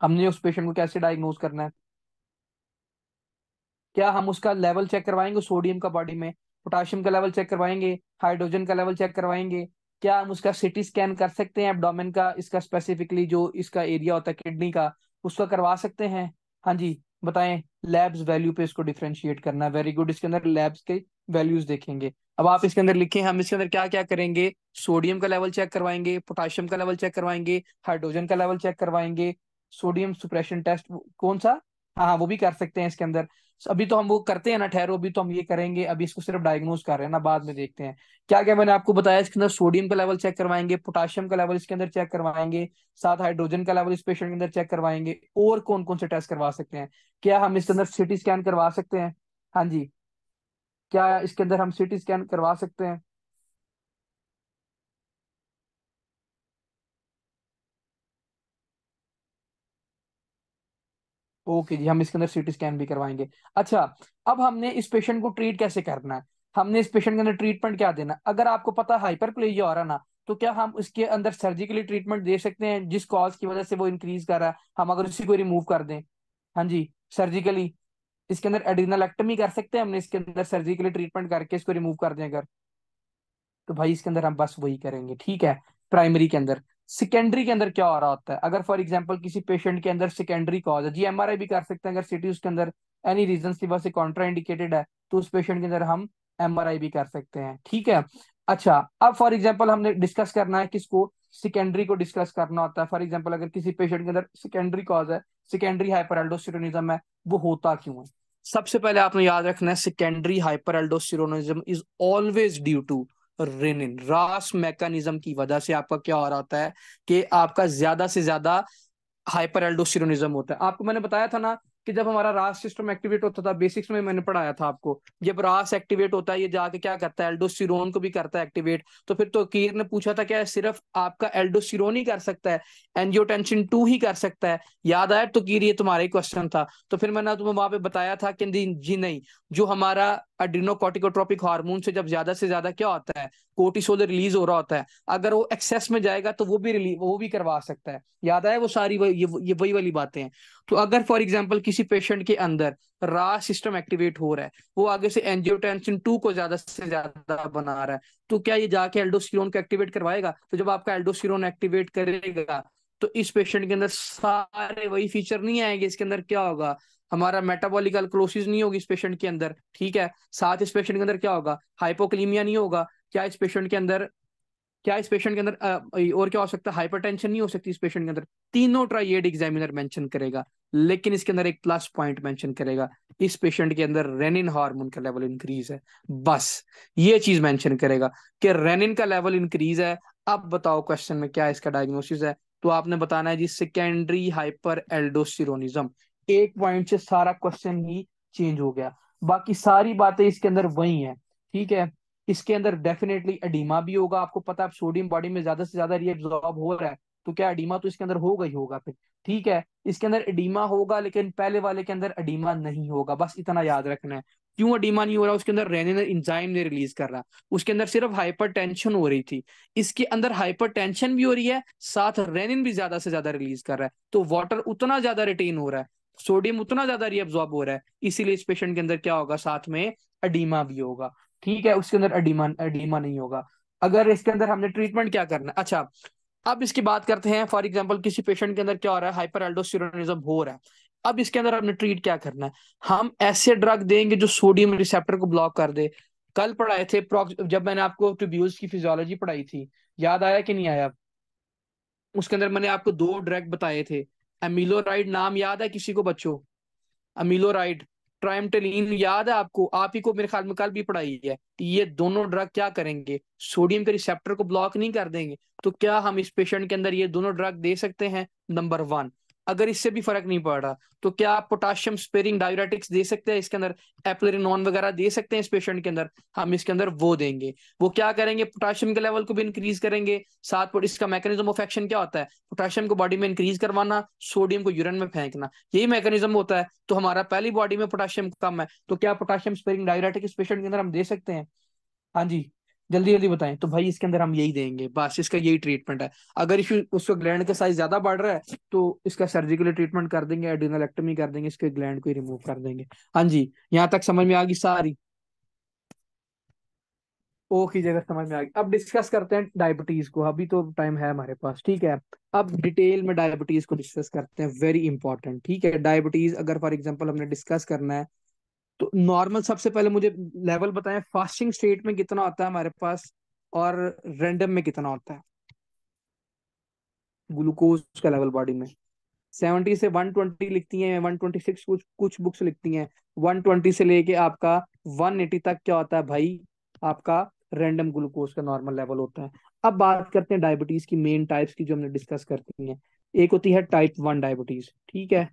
Speaker 1: हमने उस पेशेंट को कैसे डायग्नोज करना है? क्या हम उसका लेवल चेक करवाएंगे सोडियम का बॉडी में, पोटाशियम का लेवल चेक करवाएंगे, हाइड्रोजन का लेवल चेक करवाएंगे? क्या हम उसका सिटी स्कैन कर सकते हैं एब्डोमेन का, इसका स्पेसिफिकली जो इसका एरिया होता है किडनी का, उसका करवा सकते हैं? हाँ जी, बताएं। लैब्स वैल्यू पे इसको डिफरेंशिएट करना है, वेरी गुड, इसके अंदर लैब्स के वैल्यूज देखेंगे। अब आप इसके अंदर लिखें, हम इसके अंदर क्या क्या करेंगे, सोडियम का लेवल चेक करवाएंगे, पोटाशियम का लेवल चेक करवाएंगे, हाइड्रोजन का लेवल चेक करवाएंगे, सोडियम सुप्रेशन टेस्ट कौन सा, हाँ हाँ वो भी कर सकते हैं इसके अंदर। अभी तो हम वो करते हैं ना, ठहरो अभी तो हम ये करेंगे, अभी इसको सिर्फ डायग्नोज कर रहे हैं ना, बाद में देखते हैं। क्या क्या मैंने आपको बताया, इसके अंदर सोडियम का लेवल चेक करवाएंगे, पोटाशियम का लेवल इसके अंदर चेक करवाएंगे, साथ हाइड्रोजन का लेवल इस पेशेंट के अंदर चेक करवाएंगे। और कौन कौन से टेस्ट करवा सकते हैं? क्या हम इसके अंदर सिटी स्कैन करवा सकते हैं? हाँ जी, क्या इसके अंदर हम सिटी स्कैन करवा सकते हैं? ओके जी, हम इसके अंदर सीटी स्कैन भी करवाएंगे। अच्छा, अब हमने इस पेशेंट को ट्रीट कैसे करना है, हमने इस पेशेंट के अंदर ट्रीटमेंट क्या देना है? अगर आपको पता है हाइपरप्लेजिया हो रहा है ना, तो क्या हम इसके अंदर सर्जिकली ट्रीटमेंट दे सकते हैं, जिस कॉज की वजह से वो इंक्रीज कर रहा है, हम अगर उसी को रिमूव कर दें? हाँ जी, सर्जिकली इसके अंदर एड्रेनलेक्टमी कर सकते हैं, हमने इसके अंदर सर्जिकली ट्रीटमेंट करके इसको रिमूव कर दें अगर, तो भाई इसके अंदर हम बस वही करेंगे। ठीक है, प्राइमरी के अंदर। सेकेंडरी के अंदर क्या हो रहा होता है, अगर फॉर एग्जांपल किसी पेशेंट के अंदर सेकेंडरी कॉज है, जी एमआरआई भी कर सकते हैं, अगर सिटी उसके अंदर एनी रीजन की वजह से कॉन्ट्रा इंडिकेटेड है, तो उस पेशेंट के अंदर हम एमआरआई भी कर सकते हैं। ठीक है, अच्छा, अब फॉर एग्जाम्पल हमने डिस्कस करना है किसको, सेकेंडरी को डिस्कस करना होता है। फॉर एग्जाम्पल अगर किसी पेशेंट के अंदर सेकेंडरी कॉज है, सेकेंडरी हाइपर एल्डोस्टेरोनिज्म है, वो होता क्यों है? सबसे पहले आपने याद रखना है secondary hyper aldosteronism is always due to renin, RAS mechanism की वजह से आपका क्या हो रहा होता है कि आपका ज्यादा से ज्यादा हाइपर एल्डोस्टेरोनिज्म होता है। आपको मैंने बताया था ना कि जब हमारा रास सिस्टम एक्टिवेट होता था, बेसिक्स में मैंने पढ़ाया था आपको, जब रास एक्टिवेट होता है ये जाके क्या करता है, एल्डोस्टेरोन को भी करता है एक्टिवेट। तो फिर तो कीर ने पूछा था क्या सिर्फ आपका एल्डोस्टेरोन ही कर सकता है, एंजियोटेंसिन 2 ही कर सकता है? याद आया तो कीर, ये तुम्हारा ही क्वेश्चन था। तो फिर मैंने तुम्हें वहां पे बताया था कि जी नहीं, जो हमारा एड्रीनोकॉर्टिकोट्रोपिक हार्मोन से जब ज्यादा से ज्यादा क्या होता है, कोर्टिसोल रिलीज हो रहा होता है, अगर वो एक्सेस में जाएगा तो वो भी रिलीज, वो भी करवा सकता है। याद आया वो सारी ये वही वाली बातें हैं। तो अगर फॉर एग्जांपल किसी किसी पेशेंट के अंदर रा सिस्टम एक्टिवेट हो रहा है, वो आगे से एंजियोटेंसिन 2 को ज्यादा से ज्यादा बना रहा है, तो क्या ये जाके एल्डोस्टेरोन को एक्टिवेट करवाएगा? तो जब आपका एल्डोस्टेरोन एक्टिवेट करेगा तो इस पेशेंट के अंदर सारे वही फीचर नहीं आएंगे। इसके अंदर क्या होगा, हमारा मेटाबॉलिक अल्कलोसिस नहीं होगी इस पेशेंट के अंदर, ठीक है। साथ इस पेशेंट के अंदर क्या होगा, हाइपोक्लीमिया नहीं होगा। क्या इस पेशेंट के अंदर क्या इस पेशेंट के अंदर और क्या हो सकता है, हाइपरटेंशन नहीं हो सकती इस पेशेंट के अंदर। तीनों ट्राइएड एग्जामिनर मेंशन करेगा, लेकिन इसके अंदर एक प्लस पॉइंट मेंशन करेगा, इस पेशेंट के अंदर रेनिन हार्मोन का लेवल इंक्रीज है। बस ये चीज मेंशन करेगा कि रेनिन का लेवल इंक्रीज है। अब बताओ क्वेश्चन में क्या इसका डायग्नोसिस है, तो आपने बताना है जी सेकेंडरी हाइपर एल्डोस्टेरोनिज्म। एक पॉइंट से सारा क्वेश्चन ही चेंज हो गया, बाकी सारी बातें इसके अंदर वही हैं, ठीक है। इसके अंदर डेफिनेटली एडीमा भी होगा, आपको पता है सोडियम बॉडी में ज्यादा से ज्यादा रीएब्सॉर्ब हो रहा है, तो क्या एडीमा तो इसके अंदर होगा ही होगा फिर, ठीक है। इसके अंदर एडीमा होगा, लेकिन पहले वाले के अंदर एडीमा नहीं होगा, बस इतना याद रखना है। क्यों एडीमा नहीं हो रहा, उसके अंदर रेनिन एंजाइम ने रिलीज कर रहा, उसके अंदर सिर्फ हाइपरटेंशन हो रही थी, इसके अंदर हाइपरटेंशन भी हो रही है, साथ रेनिन भी ज्यादा से ज्यादा रिलीज कर रहा है, तो वाटर उतना ज्यादा रिटेन हो रहा है, सोडियम उतना ज्यादा रीअब्सॉर्ब हो रहा है, इसीलिए इस पेशेंट के अंदर क्या होगा, साथ में एडीमा भी होगा, ठीक है। उसके अंदर एडीमा एडीमा नहीं होगा। अगर इसके अंदर हमने ट्रीटमेंट क्या करना है, अच्छा अब इसकी बात करते हैं। फॉर एग्जांपल किसी पेशेंट के अंदर क्या हो रहा है, हाइपर एल्डोस्टेरोनिज्म हो रहा है, अब इसके अंदर हमने ट्रीट क्या करना है, हम ऐसे ड्रग देंगे जो सोडियम रिसेप्टर को ब्लॉक कर दे। कल पढ़ाए थे जब मैंने आपको ट्यूब्यूल्स की फिजियोलॉजी पढ़ाई थी, याद आया कि नहीं आया? उसके अंदर मैंने आपको दो ड्रग बताए थे, अमीलोराइड नाम याद है किसी को बच्चों? अमीलोराइड, ट्राइमटेलिन याद है आपको? आप ही को मेरे ख्याल में कल भी पढ़ाई है। ये दोनों ड्रग क्या करेंगे, सोडियम के रिसेप्टर को ब्लॉक नहीं कर देंगे। तो क्या हम इस पेशेंट के अंदर ये दोनों ड्रग दे सकते हैं? Number one. अगर इससे भी फर्क नहीं पड़ रहा, तो क्या आप पोटाशियम स्पेरिंग डाययूरेटिक्स दे सकते हैं इसके अंदर, एप्लेरिनोन वगैरह दे सकते हैं इस पेशेंट के अंदर? हम इसके अंदर वो देंगे। वो क्या करेंगे, पोटाशियम के लेवल को भी इंक्रीज करेंगे, साथ पर इसका मैकेनिज्म ऑफ एक्शन क्या होता है, पोटाशियम को बॉडी में इंक्रीज करवाना, सोडियम को यूरिन में फेंकना, यही मैकेनिज्म होता है। तो हमारा पहली बॉडी में पोटाशियम कम है, तो क्या पोटाशियम स्पेरिंग डाययूरेटिक इस पेशेंट के अंदर हम दे सकते हैं? हाँ जी, जल्दी जल्दी बताएं। तो भाई इसके अंदर हम यही देंगे, बस इसका यही ट्रीटमेंट है। अगर इशू उसका ग्लैंड का साइज ज्यादा बढ़ रहा है, तो इसका सर्जिकली ट्रीटमेंट कर देंगे, एडिनोलेक्टमी कर देंगे, इसके ग्लैंड को ही रिमूव कर देंगे। हाँ जी, यहाँ तक समझ में आ गई सारी? ओ की जगह समझ में आ गई। अब डिस्कस करते हैं डायबिटीज को, अभी तो टाइम है हमारे पास, ठीक है। अब डिटेल में डायबिटीज को डिस्कस करते हैं, वेरी इंपॉर्टेंट, ठीक है। डायबिटीज अगर फॉर एग्जांपल हमने डिस्कस करना है, तो नॉर्मल सबसे पहले मुझे लेवल बताएं, फास्टिंग स्टेट में कितना होता है हमारे पास, और रैंडम में कितना होता है ग्लूकोज का लेवल बॉडी में? 70 से 120 लिखती हैं, 126 कुछ कुछ बुक्स लिखती हैं, 120 से लेके आपका 180 तक क्या होता है भाई, आपका रैंडम ग्लूकोज का नॉर्मल लेवल होता है। अब बात करते हैं डायबिटीज की मेन टाइप्स की जो हमने डिस्कस करती हैं। एक होती है टाइप 1 डायबिटीज, ठीक है।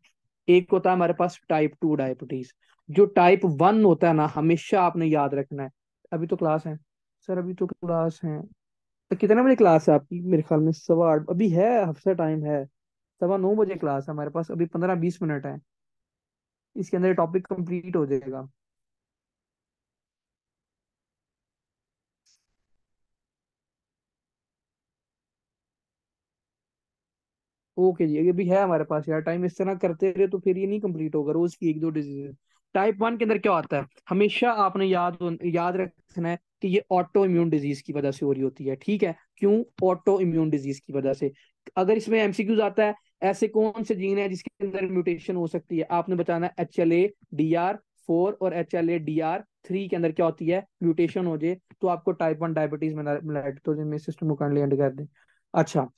Speaker 1: एक होता है हमारे पास टाइप 2 डायबिटीज। जो टाइप 1 होता है ना, हमेशा आपने याद रखना है। अभी तो क्लास है सर, अभी तो क्लास है। तो कितने बजे क्लास है आपकी? मेरे ख्याल में 8:15 अभी है, हफ्ते टाइम है। 9:15 क्लास है हमारे पास, अभी 15-20 मिनट है, इसके अंदर टॉपिक कंप्लीट हो जाएगा। ओके जी, ये भी है हमारे पास यार टाइम, इस तरह करते रहे तो फिर ये नहीं कंप्लीट होगा, रोज की एक दो डिजीज। टाइप 1 के अंदर क्या होता है, हमेशा आपने याद रखना है कि ये ऑटो इम्यून डिजीज की वजह से हो रही होती है, ठीक है। क्यों ऑटो इम्यून डिजीज की वजह से? अगर इसमें एमसीक्यूज आता है, ऐसे कौन से जीन है जिसके अंदर म्यूटेशन हो सकती है, आपने बताना HLA-DR4 और HLA-DR3 के अंदर क्या होती है, म्यूटेशन हो जाए, तो आपको टाइप 1 डायबिटीज में तो सिस्टम को काइंडली एंड कर दें। अच्छा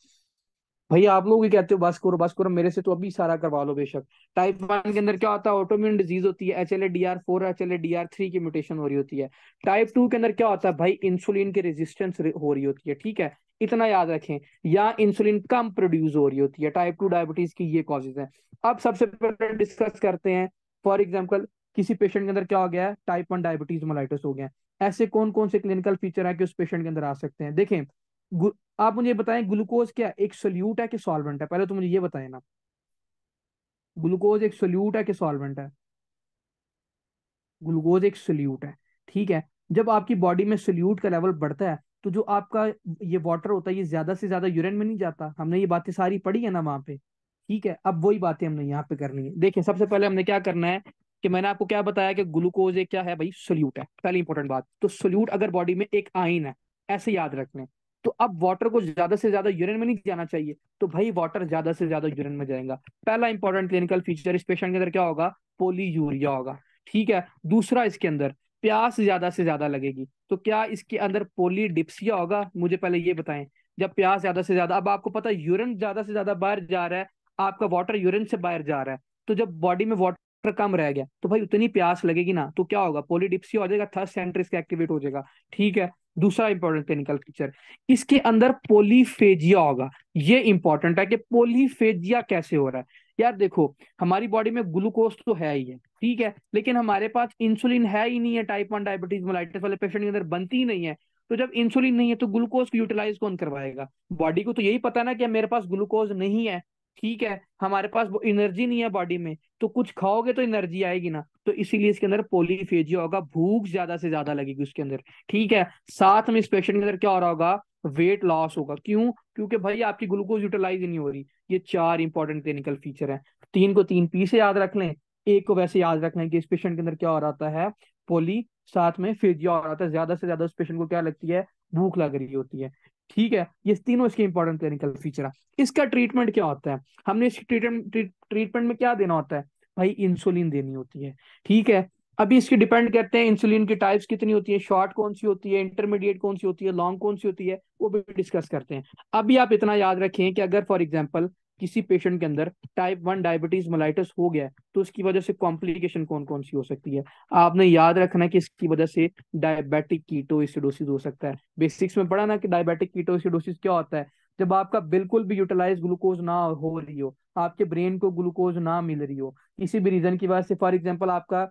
Speaker 1: भैया आप लोग भी कहते हो बस करो बस करो, मेरे से तो अभी सारा करवा लो बेशक। टाइप 1 के अंदर क्या होता है, ऑटोइम्यून डिजीज होती है, HLA-DR4 HLA-DR3 की म्यूटेशन हो रही होती है। टाइप 2 के अंदर क्या होता है भाई, इंसुलिन की रेजिस्टेंस हो रही होती है, ठीक है। इतना याद रखें, या इंसुलिन कम प्रोड्यूस हो रही होती है, टाइप 2 डायबिटीज की ये कॉजेज हैं। अब सबसे पहले डिस्कस करते हैं, फॉर एग्जाम्पल किसी पेशेंट के अंदर क्या हो गया है, टाइप 1 डायबिटीज मेलाइटस हो गया है। ऐसे कौन कौन से क्लिनिकल फीचर है कि उस पेशेंट के अंदर आ सकते हैं, देखें। आप मुझे बताएं, ग्लूकोज क्या एक सोल्यूट है कि सॉल्वेंट है, पहले तो मुझे ये बताएं ना। ग्लूकोज एक सोल्यूट है कि सॉल्वेंट है? ग्लूकोज एक सोल्यूट है, ठीक है। जब आपकी बॉडी में सोल्यूट का लेवल बढ़ता है, तो जो आपका ये वाटर होता है, ये ज्यादा से ज्यादा यूरिन में नहीं जाता, हमने ये बातें सारी पढ़ी है ना वहां पे। ठीक है, अब वही बातें हमने यहाँ पे करनी है। देखिए सबसे पहले हमने क्या करना है कि मैंने आपको क्या बताया कि ग्लूकोज एक क्या है भाई, सोल्यूट है, पहली इंपॉर्टेंट बात। तो सोल्यूट अगर बॉडी में एक आयन है, ऐसे याद रखने। तो अब वाटर को ज्यादा से ज्यादा यूरिन में नहीं जाना चाहिए, तो भाई वाटर ज्यादा से ज्यादा यूरिन में जाएगा। पहला इंपॉर्टेंट क्लिनिकल फीचर इस पेशेंट के अंदर क्या होगा, पोलीयूरिया होगा। ठीक है, दूसरा इसके अंदर प्यास ज्यादा से ज्यादा लगेगी। तो क्या इसके अंदर पोलीडिप्सिया होगा, मुझे पहले ये बताएं। जब प्यास ज्यादा से ज्यादा, अब आपको पता है यूरिन ज्यादा से ज्यादा बाहर जा रहा है, आपका वाटर यूरिन से बाहर जा रहा है, तो जब बॉडी में वाटर कम रह गया तो भाई उतनी प्यास लगेगी ना, तो क्या होगा, पोलीडिप्सिया हो जाएगा, थर्स्ट सेंटर इसका एक्टिवेट हो जाएगा। ठीक है, दूसरा इंपॉर्टेंट क्लिनिकल फीचर, इसके अंदर पोलीफेजिया होगा। ये इंपॉर्टेंट है कि पोलीफेजिया कैसे हो रहा है। यार देखो, हमारी बॉडी में ग्लूकोज तो है ही है, ठीक है, लेकिन हमारे पास इंसुलिन है ही नहीं है। टाइप 1 डायबिटीज मेलाइटिस वाले पेशेंट के अंदर बनती ही नहीं है। तो जब इंसुलिन नहीं है तो ग्लूकोज को यूटिलाइज कौन करवाएगा? बॉडी को तो यही पता है ना कि मेरे पास ग्लूकोज नहीं है। ठीक है, हमारे पास वो एनर्जी नहीं है बॉडी में, तो कुछ खाओगे तो एनर्जी आएगी ना। तो इसीलिए इसके अंदर पोलीफेजिया होगा, भूख ज्यादा से ज्यादा लगेगी उसके अंदर। ठीक है, साथ में इस पेशेंट के अंदर क्या हो रहा होगा, वेट लॉस होगा। क्यों? क्योंकि भाई आपकी ग्लूकोज यूटिलाइज ही नहीं हो रही। ये चार इंपॉर्टेंट क्लिनिकल फीचर है। तीन को तीन पी से याद रख लें, एक को वैसे याद रख लें कि इस पेशेंट के अंदर क्या हो रहा होता है, पोली, साथ में फेजिया हो रहा होता है। ज्यादा से ज्यादा उस पेशेंट को क्या लगती है, भूख लग रही होती है। ठीक है, ये तीनों इसके इंपॉर्टेंट क्लिनिकल फीचर है। इसका ट्रीटमेंट क्या होता है, हमने इस ट्रीटमेंट में क्या देना होता है, भाई इंसुलिन देनी होती है। ठीक है, अभी इसके डिपेंड करते हैं इंसुलिन की टाइप्स कितनी होती है, शॉर्ट कौन सी होती है, इंटरमीडिएट कौन सी होती है, लॉन्ग कौन सी होती है, वो भी डिस्कस करते हैं। अभी आप इतना याद रखें कि अगर फॉर एग्जाम्पल किसी पेशेंट के अंदर टाइप 1 डायबिटीज मेलाइटिस हो गया है, तो उसकी वजह से कॉम्प्लिकेशन कौन कौन सी हो सकती है। आपने याद रखना है कि इसकी वजह से डायबिटिक कीटोएसिडोसिस हो सकता है। बेसिक्स में पढ़ा ना कि डायबिटिक कीटोएसिडोसिस क्या होता है, जब आपका बिल्कुल भी यूटिलाइज ग्लूकोज ना हो रही हो, आपके ब्रेन को ग्लूकोज ना मिल रही हो, किसी भी रीजन की वजह से, फॉर एग्जांपल आपका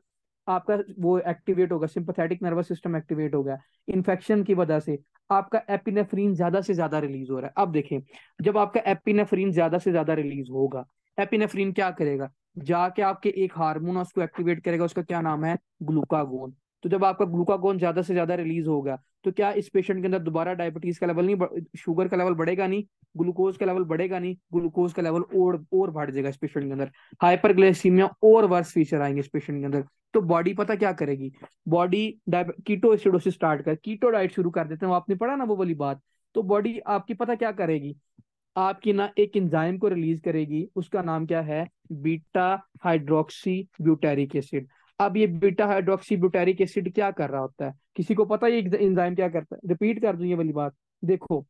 Speaker 1: आपका वो एक्टिवेट होगा, सिंपैथेटिक नर्वस सिस्टम एक्टिवेट हो गया, इन्फेक्शन की वजह से आपका एपिनेफ्रीन ज्यादा से ज्यादा रिलीज हो रहा है। अब देखें, जब आपका एपिनेफ्रीन ज्यादा से ज्यादा रिलीज होगा, एपिनेफ्रीन क्या करेगा, जाके आपके एक हार्मोन है उसको एक्टिवेट करेगा, उसका क्या नाम है, ग्लूकागोन। तो जब आपका ग्लूकागोन ज्यादा से ज्यादा रिलीज होगा, तो क्या इस पेशेंट के अंदर दोबारा डायबिटीज का लेवल नहीं शुगर का लेवल बढ़ेगा नहीं, ग्लूकोज का लेवल बढ़ेगा नहीं, ग्लूकोज का लेवल और बढ़ जाएगा इस पेशेंट के अंदर। हाइपरग्लाइसीमिया और वर्स फीचर आएंगे इस पेशेंट के अंदर। तो बॉडी पता क्या करेगी, बॉडी कीटो एसिडोसिस स्टार्ट कर, कीटो डाइट शुरू कर देते हैं, वो आपने पढ़ा ना वो वाली बात। तो बॉडी आपकी पता क्या करेगी, आपकी ना एक एंजाइम को रिलीज करेगी, उसका नाम क्या है, बीटा हाइड्रोक्सी ब्यूटेरिक एसिड। अब ये बीटा हाइड्रोक्सी ब्यूटेरिक एसिड क्या कर रहा होता है, किसी को पता है ये एंजाइम क्या करता है? रिपीट कर दूं ये वाली बात। देखो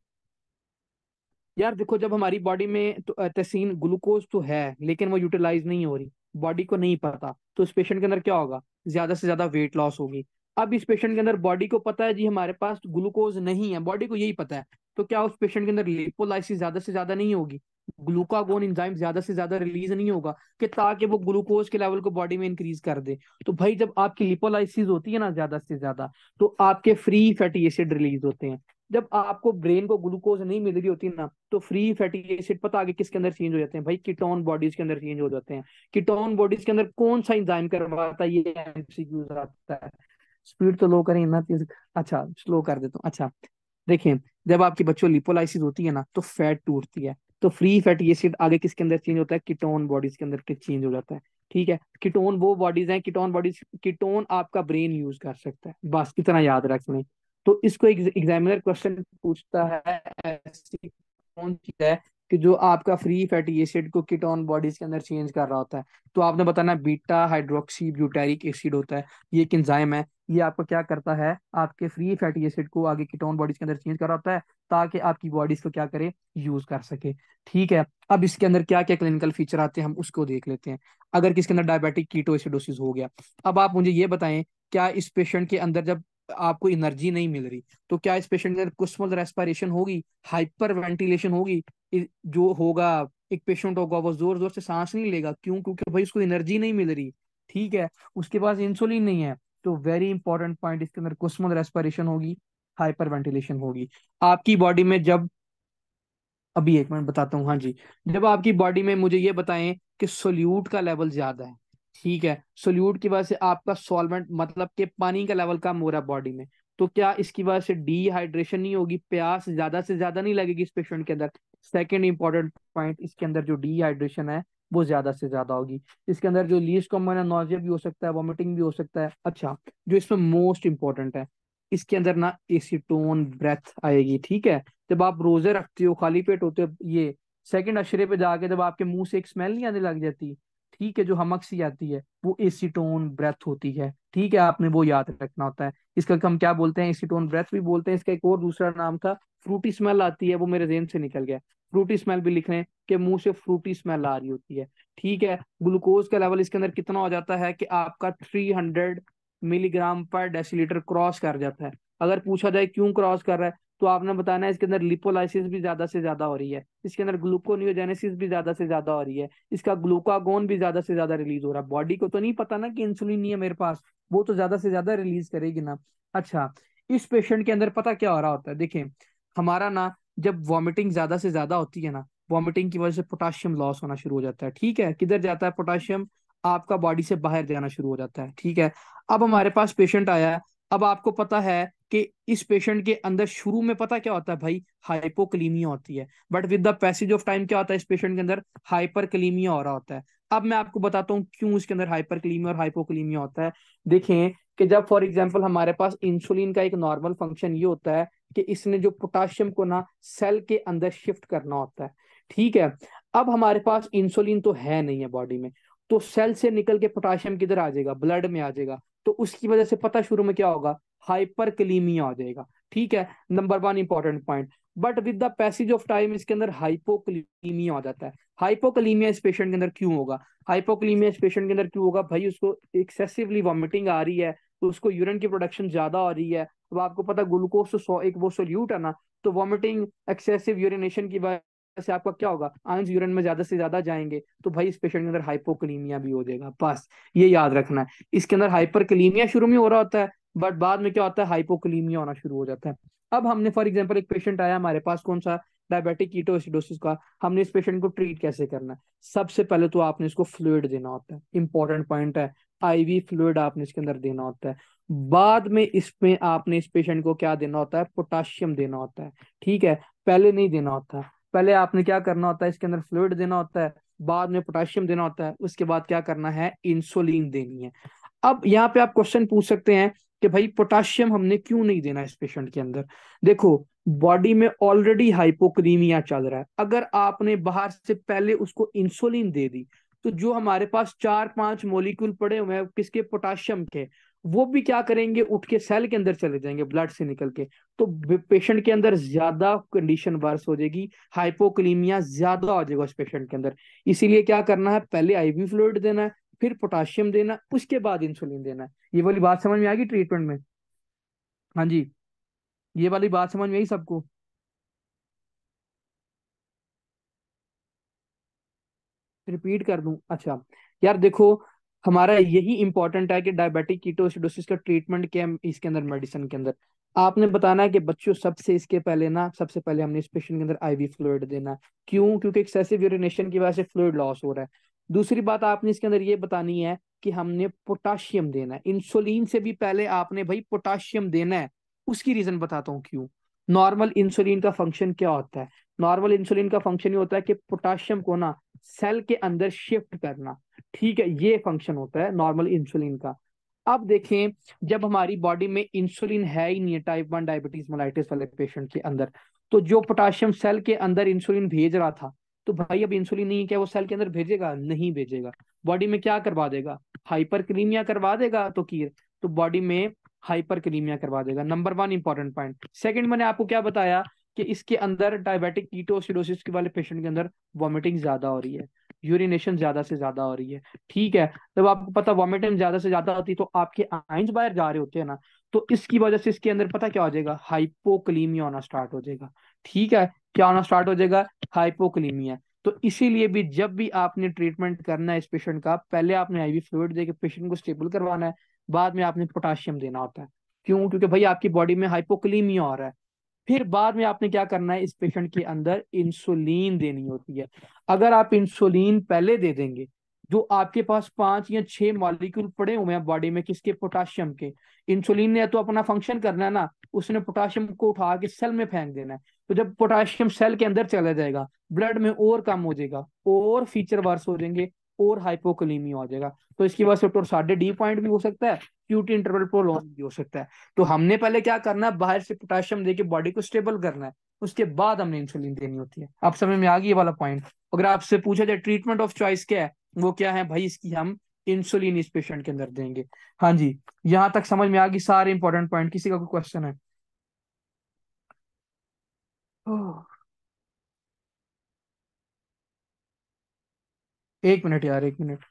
Speaker 1: यार, देखो जब हमारी बॉडी में तो तहसीन ग्लूकोज तो है, लेकिन वो यूटिलाइज नहीं हो रही, बॉडी को नहीं पता, तो इस पेशेंट के अंदर क्या होगा, ज्यादा से ज्यादा वेट लॉस होगी। अब इस पेशेंट के अंदर बॉडी को पता है जी हमारे पास ग्लूकोज नहीं है, बॉडी को यही पता है, तो क्या उस पेशेंट के अंदर लिपोलाइसिस ज्यादा से ज्यादा नहीं होगी, ग्लूकागोन एंजाइम ज्यादा से ज्यादा रिलीज नहीं होगा, कि ताकि वो ग्लूकोज के लेवल को बॉडी में इंक्रीज कर दे। तो भाई जब आपकी लिपोलाइसिस होती है ना ज्यादा से ज्यादा, तो आपके फ्री फैटी एसिड रिलीज होते हैं। जब आपको ब्रेन को ग्लूकोज नहीं मिल रही होती ना, तो फ्री फैटी एसिड पता आगे किसके अंदर चेंज हो जाते हैं, भाई कीटोन बॉडीज के अंदर चेंज हो जाते हैं। कीटोन बॉडीज के अंदर कौन सा एंजाइम करवाता है, ये एमसीक्यूज आता है। स्पीड तो लो करें ना तेज, अच्छा स्लो कर देता हूँ। अच्छा देखिए, जब आपकी बच्चों लिपोलाइसिस होती है ना, तो फैट टूटती है, तो फ्री फैटी एसिड आगे किसके अंदर चेंज होता है, कीटोन बॉडीज के अंदर चेंज हो जाता है। ठीक है, कीटोन वो बॉडीज हैं, कीटोन बॉडीज, कीटोन आपका ब्रेन यूज कर सकता है, बस इतना याद रख लें। तो इसको एग्जामिनर क्वेश्चन पूछता है, ऐसी कौन चीज है कि जो आपका फ्री फैटी एसिड को कीटोन बॉडीज के अंदर चेंज कर रहा होता है, तो आपने बताना बीटा हाइड्रोक्सी ब्यूटेरिक एसिड होता है। ये एक एंजाइम है, ये आपको क्या करता है, आपके फ्री फैटी एसिड को आगे कीटोन बॉडीज के अंदर चेंज कर रहा होता है, ताकि आपकी बॉडीज को क्या करे, यूज कर सके। ठीक है, अब इसके अंदर क्या क्या क्लिनिकल फीचर आते हैं हम उसको देख लेते हैं। अगर किसके अंदर डायबिटिक कीटोएसिडोसिस हो गया, अब आप मुझे ये बताएं, क्या इस पेशेंट के अंदर जब आपको एनर्जी नहीं मिल रही, तो क्या इस पेशेंट के अंदर कुस्मल रेस्पिरेशन होगी, हाइपर वेंटिलेशन होगी? जो होगा, एक पेशेंट होगा वो जोर जोर से सांस नहीं लेगा, क्यों? क्योंकि भाई उसको एनर्जी नहीं मिल रही। ठीक है, उसके पास इंसुलिन नहीं है। तो वेरी इंपॉर्टेंट पॉइंट, इसके अंदर कुस्मल रेस्पिरेशन होगी, हाइपर वेंटिलेशन होगी। आपकी बॉडी में जब, अभी एक मिनट बताता हूँ, हाँ जी, जब आपकी बॉडी में, मुझे ये बताएं कि सोल्यूट का लेवल ज्यादा है, ठीक है, सोल्यूट की वजह से आपका सॉल्वेंट मतलब कि पानी का लेवल कम हो रहा है बॉडी में, तो क्या इसकी वजह से डिहाइड्रेशन नहीं होगी, प्यास ज्यादा से ज्यादा नहीं लगेगी इस पेशेंट के अंदर? सेकंड इंपॉर्टेंट पॉइंट, इसके अंदर जो डिहाइड्रेशन है वो ज्यादा से ज्यादा होगी। इसके अंदर जो लीस्ट कॉमन है, नॉजिया भी हो सकता है, वॉमिटिंग भी हो सकता है। अच्छा, जो इसमें मोस्ट इंपॉर्टेंट है, इसके अंदर ना एसीटोन ब्रेथ आएगी। ठीक है, जब आप रोजे रखते हो, खाली पेट होते हो, ये सेकंड अशरे पे जाके जब आपके मुंह से एक स्मेल नहीं आने लग जाती, ठीक है, जो हमक सी आती है, वो एसीटोन ब्रेथ होती है। ठीक है, आपने वो याद रखना होता है। इसका हम क्या बोलते हैं, एसीटोन ब्रेथ भी बोलते हैं। इसका एक और दूसरा नाम था, फ्रूटी स्मेल आती है, वो मेरे जेहन से निकल गया। फ्रूटी स्मेल भी लिख लें कि मुंह से फ्रूटी स्मेल आ रही होती है। ठीक है, ग्लूकोज का लेवल इसके अंदर कितना हो जाता है कि आपका 300 मिलीग्राम पर डेसीलीटर क्रॉस कर जाता है। अगर पूछा जाए क्यों क्रॉस कर रहा है, तो आपने बताना है इसके अंदर लिपोलाइसिस भी ज्यादा से ज्यादा हो रही है, इसके अंदर ग्लूकोनियोजेनेसिस भी ज्यादा से ज्यादा हो रही है, इसका ग्लूकागोन भी ज्यादा से ज्यादा रिलीज हो रहा है। बॉडी को तो नहीं पता ना कि इंसुलिन नहीं है मेरे पास, वो तो ज्यादा से ज्यादा रिलीज करेगी ना। अच्छा, इस पेशेंट के अंदर पता क्या हो रहा होता है, देखें, हमारा ना जब वॉमिटिंग ज्यादा से ज्यादा होती है ना, वॉमिटिंग की वजह से पोटाशियम लॉस होना शुरू हो जाता है। ठीक है, किधर जाता है पोटाशियम, आपका बॉडी से बाहर जाना शुरू हो जाता है। ठीक है, अब हमारे पास पेशेंट आया है। अब आपको पता है कि इस पेशेंट के अंदर शुरू में पता क्या होता है भाई, हाइपोकलीमिया होती है। But with the passage of time क्या होता है, इस पेशेंट के अंदर हाइपरकलीमिया हो रहा होता है। अब मैं आपको बताता हूँ क्यों इसके अंदर हाइपरकलीमिया और हाइपोकलीमिया होता है। देखें कि जब फॉर एग्जांपल हमारे पास इंसुलिन का एक नॉर्मल फंक्शन ये होता है कि इसने जो पोटाशियम को ना सेल के अंदर शिफ्ट करना होता है। ठीक है, अब हमारे पास इंसुलिन तो है नहीं है बॉडी में, तो सेल से निकल के पोटाशियम किधर आ जाएगा, ब्लड में आ जाएगा। तो उसकी वजह से पता शुरू में क्या होगा, हाइपरकलीमिया हो जाएगा। ठीक है, number one important point. But with the passage of time इसके अंदर हाइपोकलीमिया हो जाता है। हाइपोकलीमिया इस पेशेंट के अंदर क्यों होगा, हाइपोकलीमिया इस पेशेंट के अंदर क्यों होगा भाई, उसको एक्सेसिवली वॉमिटिंग आ रही है, तो उसको यूरिन की प्रोडक्शन ज्यादा हो रही है। तो आपको पता ग्लूकोज तो एक वो सोल्यूट है ना, तो वॉमिटिंग एक्सेसिव यूरिनेशन की वजह से आपका क्या होगा, आयंस यूरिन में ज्यादा से ज्यादा जाएंगे, तो भाई इस पेशेंट के अंदर हाइपोकलीमिया भी हो जाएगा। बस ये याद रखना है, इसके अंदर हाइपरकलीमिया शुरू में हो रहा होता है, बट बाद में क्या होता है, हाइपोकलीमिया होना शुरू हो जाता है। अब हमने फॉर एग्जाम्पल एक पेशेंट आया हमारे पास, कौन सा, डायबिटिक कीटोएसिडोसिस का। हमने इस पेशेंट को ट्रीट कैसे करना है, सबसे पहले तो आपने इसको फ्लूइड देना होता है, इंपॉर्टेंट पॉइंट है, आईवी फ्लूइड आपने इसके अंदर देना होता है। बाद में इसमें आपने इस पेशेंट को क्या देना होता है, पोटाशियम देना होता है। ठीक है, पहले नहीं देना होता है। पहले आपने क्या करना होता है, इसके अंदर फ्लूइड देना होता है, बाद में पोटाशियम देना होता है, उसके बाद क्या करना है, इंसुलिन देनी है। अब यहाँ पे आप क्वेश्चन पूछ सकते हैं कि भाई पोटाशियम हमने क्यों नहीं देना इस पेशेंट के अंदर। देखो, बॉडी में ऑलरेडी हाइपोक्रीमिया चल रहा है, अगर आपने बाहर से पहले उसको इंसुलिन दे दी, तो जो हमारे पास 4-5 मॉलिक्यूल पड़े हुए हैं किसके, पोटाशियम के, वो भी क्या करेंगे, उठ के सेल के अंदर चले जाएंगे ब्लड से निकल के। तो पेशेंट के अंदर ज्यादा कंडीशन वर्स हो जाएगी, हाइपोक्लीमिया ज्यादा हो जाएगा उस पेशेंट के अंदर। इसीलिए क्या करना है, पहले आईवी फ्लूइड देना है, फिर पोटाशियम देना, उसके बाद इंसुलिन देना है। ये वाली बात समझ में आ गई ट्रीटमेंट में? हाँ जी, ये वाली बात समझ में आई सबको? रिपीट कर दूं? अच्छा, यार देखो, हमारा यही इंपॉर्टेंट है कि डायबिटिक कीटोसिडोसिस का ट्रीटमेंट क्या है इसके अंदर, मेडिसिन के अंदर आपने बताना है कि बच्चों सबसे इसके पहले ना, सबसे पहले हमने इस पेशेंट के अंदर आईवी फ्लूइड देना है। क्यों? क्योंकि एक्सेसिव यूरिनेशन की वजह से फ्लूइड लॉस हो रहा है। दूसरी बात आपने इसके अंदर ये बतानी है कि हमने पोटाशियम देना है, इंसुलिन से भी पहले आपने भाई पोटाशियम देना है। उसकी रीजन बताता हूँ क्यों। नॉर्मल इंसुलिन का फंक्शन क्या होता है, नॉर्मल इंसुलिन का फंक्शन ये होता है कि पोटाशियम को ना सेल के अंदर शिफ्ट करना। ठीक है, ये फंक्शन होता है नॉर्मल इंसुलिन का। अब देखें, जब हमारी बॉडी में इंसुलिन है ही नहीं है टाइप 1 डायबिटीज मेलाइटिस वाले पेशेंट के अंदर, तो जो पोटाशियम सेल के अंदर इंसुलिन भेज रहा था, तो भाई अब इंसुलिन नहीं है, क्या वो सेल के अंदर भेजेगा? नहीं भेजेगा। बॉडी में क्या करवा देगा, हाइपरक्रीमिया करवा देगा, तो बॉडी में हाइपरक्रीमिया करवा देगा। Number one important point. Second, मैंने आपको क्या बताया कि इसके अंदर डायबिटिक कीटोसिडोसिस के वाले पेशेंट के अंदर वॉमिटिंग ज्यादा हो रही है, यूरिनेशन ज्यादा से ज्यादा हो रही है। ठीक है, जब आपको पता वॉमिटिंग ज्यादा से ज्यादा होती है, तो आपके आइंस बाहर जा रहे होते हैं ना, तो इसकी वजह से इसके अंदर पता क्या हो जाएगा, हाइपोक्लीमिया होना स्टार्ट हो जाएगा। ठीक है, क्या होना स्टार्ट हो जाएगा, हाइपोक्लीमिया। तो इसीलिए भी जब भी आपने ट्रीटमेंट करना है इस पेशेंट का, पहले आपने आईवी फ्लूइड देके पेशेंट को स्टेबल करवाना है, बाद में आपने पोटाशियम देना होता है। क्यों? क्योंकि भाई आपकी बॉडी में हाइपोक्लीमिया हो रहा है। फिर बाद में आपने क्या करना है, इस पेशेंट के अंदर इंसुलिन देनी होती है। अगर आप इंसुलिन पहले दे देंगे, जो आपके पास 5 या 6 मॉलिक्यूल पड़े हुए हैं बॉडी में, किसके, पोटाशियम के। इंसुलिन ने तो अपना फंक्शन करना है ना, उसने पोटाशियम को उठा के सेल में फेंक देना है। तो जब पोटाशियम सेल के अंदर चला जाएगा, ब्लड में और कम हो जाएगा, और फीचर वर्स हो जाएंगे, और हाइपोकलीमिया हो जाएगा। तो इसकी वजह से टोरसाडे डी पॉइंट भी हो सकता है, क्यूटी इंटरवल प्रोलॉन्ग भी हो सकता है। तो हमने पहले क्या करना है, बाहर से पोटाशियम देके बॉडी को स्टेबल करना है, उसके बाद हमने इंसुलिन देनी होती है। आप समझ में आ गई ये वाला पॉइंट। अगर आपसे पूछा जाए ट्रीटमेंट ऑफ चॉइस क्या है, वो क्या है भाई, इसकी हम इंसुलिन इस पेशेंट के अंदर देंगे। हाँ जी, यहां तक समझ में आ गई सारे इंपॉर्टेंट पॉइंट। किसी का कोई क्वेश्चन है? ओह, 1 मिनट यार, 1 मिनट।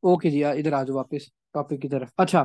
Speaker 1: ओके जी यार, इधर आ जाओ वापस टॉपिक की तरफ। अच्छा,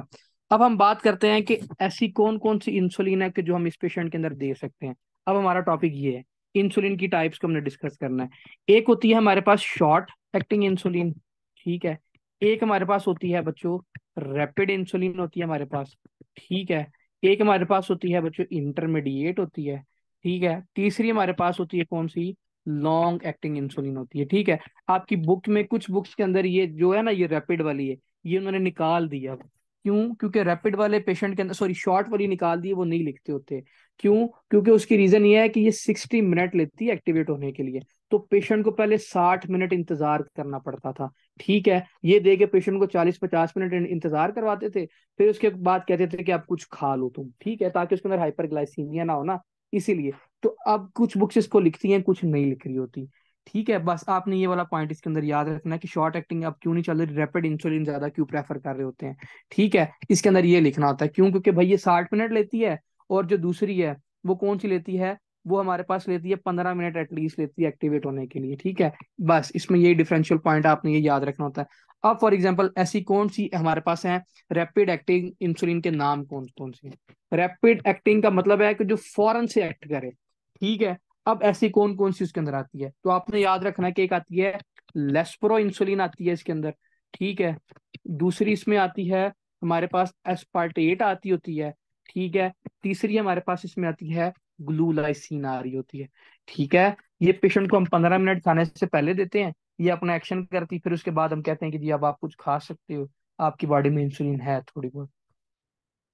Speaker 1: अब हम बात करते हैं कि ऐसी कौन कौन सी इंसुलिन है कि जो हम इस पेशेंट के अंदर दे सकते हैं। अब हमारा टॉपिक ये है, इंसुलिन की टाइप्स को हमने डिस्कस करना है। एक होती है हमारे पास शॉर्ट एक्टिंग इंसुलिन, ठीक है। एक हमारे पास होती है बच्चों रैपिड इंसुलिन होती है हमारे पास, ठीक है। एक हमारे पास होती है बच्चों इंटरमीडिएट होती है, ठीक है। तीसरी हमारे पास होती है कौन सी, लॉन्ग एक्टिंग इंसुलिन होती है, ठीक है। आपकी बुक में कुछ बुक्स के अंदर ये जो है ना, ये रैपिड वाली है, ये उन्होंने निकाल दिया। क्यों? क्योंकि रैपिड वाले पेशेंट के अंदर, सॉरी शॉर्ट वाली निकाल दी है, वो नहीं लिखते होते। क्यों? क्योंकि उसकी रीजन ये है कि ये 60 मिनट लेती है एक्टिवेट होने के लिए। तो पेशेंट को पहले 60 मिनट इंतजार करना पड़ता था, ठीक है। ये दे के पेशेंट को 40-50 मिनट इंतजार करवाते थे, फिर उसके बाद कहते थे कि आप कुछ खा लो तुम, ठीक है, ताकि उसके अंदर हाइपरग्लाइसीमिया ना हो ना, इसीलिए। तो अब कुछ बुक्स इसको लिखती हैं, कुछ नहीं लिख रही होती, ठीक है। बस आपने ये वाला पॉइंट इसके अंदर याद रखना है कि शॉर्ट एक्टिंग अब क्यों नहीं चल रही, रैपिड इंसुलिन ज्यादा क्यों प्रेफर कर रहे होते हैं, ठीक है। इसके अंदर ये लिखना होता है क्यों, क्योंकि भाई ये 60 मिनट लेती है, और जो दूसरी है वो कौन सी लेती है, वो हमारे पास लेती है 15 मिनट एटलीस्ट लेती है एक्टिवेट होने के लिए, ठीक है। बस इसमें यही डिफरेंशियल पॉइंट आपने ये याद रखना होता है। अब फॉर एग्जाम्पल ऐसी कौन सी हमारे पास है रैपिड एक्टिंग इंसुलिन के नाम कौन कौन से हैं? रैपिड एक्टिंग का मतलब है कि जो फौरन से एक्ट करे, ठीक है। अब ऐसी कौन कौन सी उसके अंदर आती है, तो आपने याद रखना कि एक आती है लेस्प्रो इंसुलिन आती है इसके अंदर, ठीक है। दूसरी इसमें आती है हमारे पास एस्पार्टेट आती होती है, ठीक है। तीसरी हमारे पास इसमें आती है ग्लूलाइसिन आ रही होती है, ठीक है। ये पेशेंट को हम 15 मिनट खाने से पहले देते हैं, ये अपना एक्शन करती, फिर उसके बाद हम कहते हैं कि जी अब आप कुछ खा सकते हो, आपकी बॉडी में इंसुलिन है थोड़ी बहुत,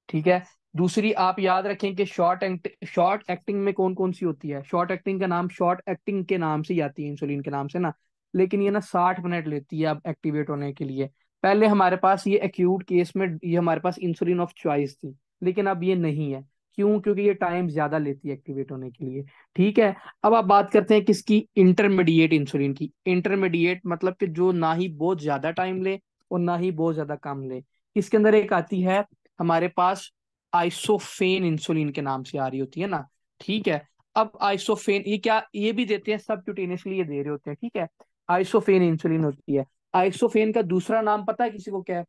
Speaker 1: ठीक है। दूसरी आप याद रखें कि शॉर्ट एक्टिंग में कौन कौन सी होती है। शॉर्ट एक्टिंग का नाम शॉर्ट एक्टिंग के नाम से ही आती है, इंसुलिन के नाम से ना, लेकिन ये ना 60 मिनट लेती है अब एक्टिवेट होने के लिए। पहले हमारे पास ये एक्यूट केस में ये हमारे पास इंसुलिन ऑफ चॉइस थी, लेकिन अब ये नहीं है। क्यों? क्योंकि ये टाइम ज्यादा लेती है एक्टिवेट होने के लिए, ठीक है। अब आप बात करते हैं किसकी, इंटरमीडिएट इंसुलिन की। इंटरमीडिएट मतलब कि जो ना ही बहुत ज्यादा टाइम ले और ना ही बहुत ज्यादा कम ले। इसके अंदर एक आती है हमारे पास आइसोफेन इंसुलिन के नाम से आ रही होती है ना, ठीक है। अब आइसोफेन ये क्या, ये भी देते हैं सबक्यूटेनियसली, ये दे रहे होते हैं, ठीक है। आइसोफेन इंसुलिन होती है। आइसोफेन का दूसरा नाम पता है किसी को क्या है?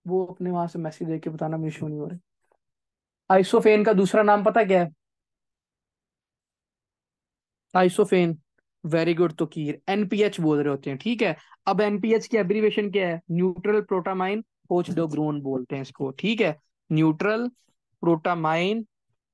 Speaker 1: वो अपने वहां से मैसेज देके बताना, मेरे शो नहीं हो रहा। आइसोफेन का दूसरा नाम पता क्या है? Isophane, very good. तो कीर एनपीएच बोल रहे होते हैं, ठीक है। अब एनपीएच की एब्रीवेशन क्या है? न्यूट्रल प्रोटामाइन पोचडोग्रोन बोलते हैं इसको, ठीक है। न्यूट्रल प्रोटामाइन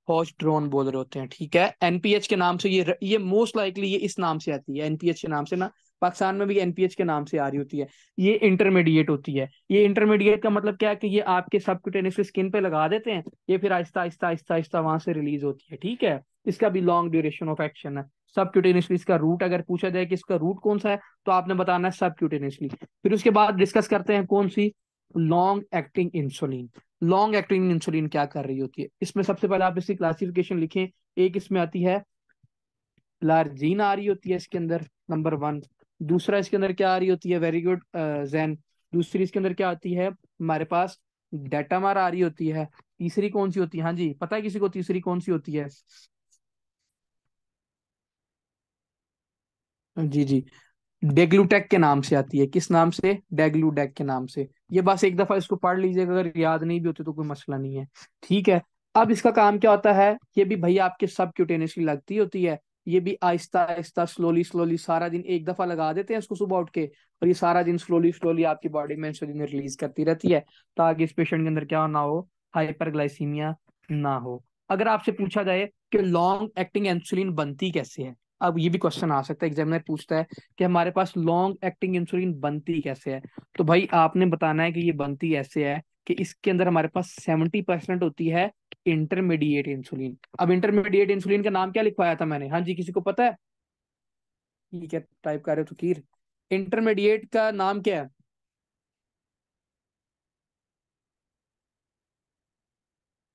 Speaker 1: हॉर्स ड्रोन बोल रहे होते हैं, ठीक है। एनपीएच के नाम से ये मोस्ट लाइकली ये इस नाम से आती है, एनपीएच के नाम से ना। पाकिस्तान में भी एनपीएच के नाम से आ रही होती है। ये इंटरमीडिएट होती है। ये इंटरमीडिएट का मतलब क्या है कि ये आपके सबक्यूटेनियस स्किन पे लगा देते हैं, ये फिर आहिस्ता आहिस्ता आहिस्ता आहिस्ता वहां से रिलीज होती है, ठीक है। इसका भी लॉन्ग ड्यूरेशन ऑफ एक्शन है। सबक्यूटेनियसली इसका रूट अगर पूछा जाए कि इसका रूट कौन सा है, तो आपने बताना है सबक्यूटेनियसली। फिर उसके बाद डिस्कस करते हैं कौन सी, long acting insulin. Long acting insulin क्या कर रही होती है, इसमें सबसे पहले आप इसकी क्लासिफिकेशन लिखें। एक इसमें आती है लार्जीन आ रही होती है इसके अंदर, नंबर वन। दूसरा इसके अंदर क्या आ रही होती है, वेरी गुड जैन। दूसरी इसके अंदर क्या आती है हमारे पास, डेटामार आ रही होती है। तीसरी कौन सी होती है, हाँ जी पता है किसी को तीसरी कौन सी होती है? जी जी, डेग्लूटेक के नाम से आती है। किस नाम से? डेग्लूटेक के नाम से। ये बस एक दफा इसको पढ़ लीजिएगा, अगर याद नहीं भी होती तो कोई मसला नहीं है, ठीक है। अब इसका काम क्या होता है, ये भी भैया आपके सब क्यूटेनियसली लगती होती है। ये भी आहिस्ता आहिस्ता स्लोली स्लोली सारा दिन एक दफा लगा देते हैं इसको सुबह उठ के, और ये सारा दिन स्लोली स्लोली आपकी बॉडी में इंसुलिन रिलीज करती रहती है, ताकि इस पेशेंट के अंदर क्या ना हो, हाइपरग्लाइसीमिया ना हो। अगर आपसे पूछा जाए कि लॉन्ग एक्टिंग इंसुलिन बनती कैसे है, अब ये भी क्वेश्चन आ सकता है, एग्जामिनर पूछता है कि हमारे पास लॉन्ग एक्टिंग इंसुलिन बनती कैसे है। तो भाई आपने बताना है कि ये बनती ऐसे है कि इसके अंदर हमारे पास 70% होती है इंटरमीडिएट इंसुलिन। अब इंटरमीडिएट इंसुलिन का नाम क्या लिखवाया था मैंने, हाँ जी किसी को पता है? ठीक है, टाइप कर रहे हो तो कीर। इंटरमीडिएट का नाम क्या है?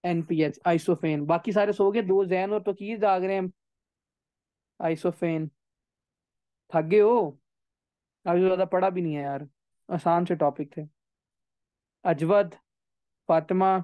Speaker 1: NPH, isophane. बाकी सारे सो गए, दो जैन और फकीर जाग रहे हैं। आइसोफेन। थक गए हो? अभी तो ज्यादा पढ़ा भी नहीं है यार, आसान से टॉपिक थे। अजवद, फातिमा।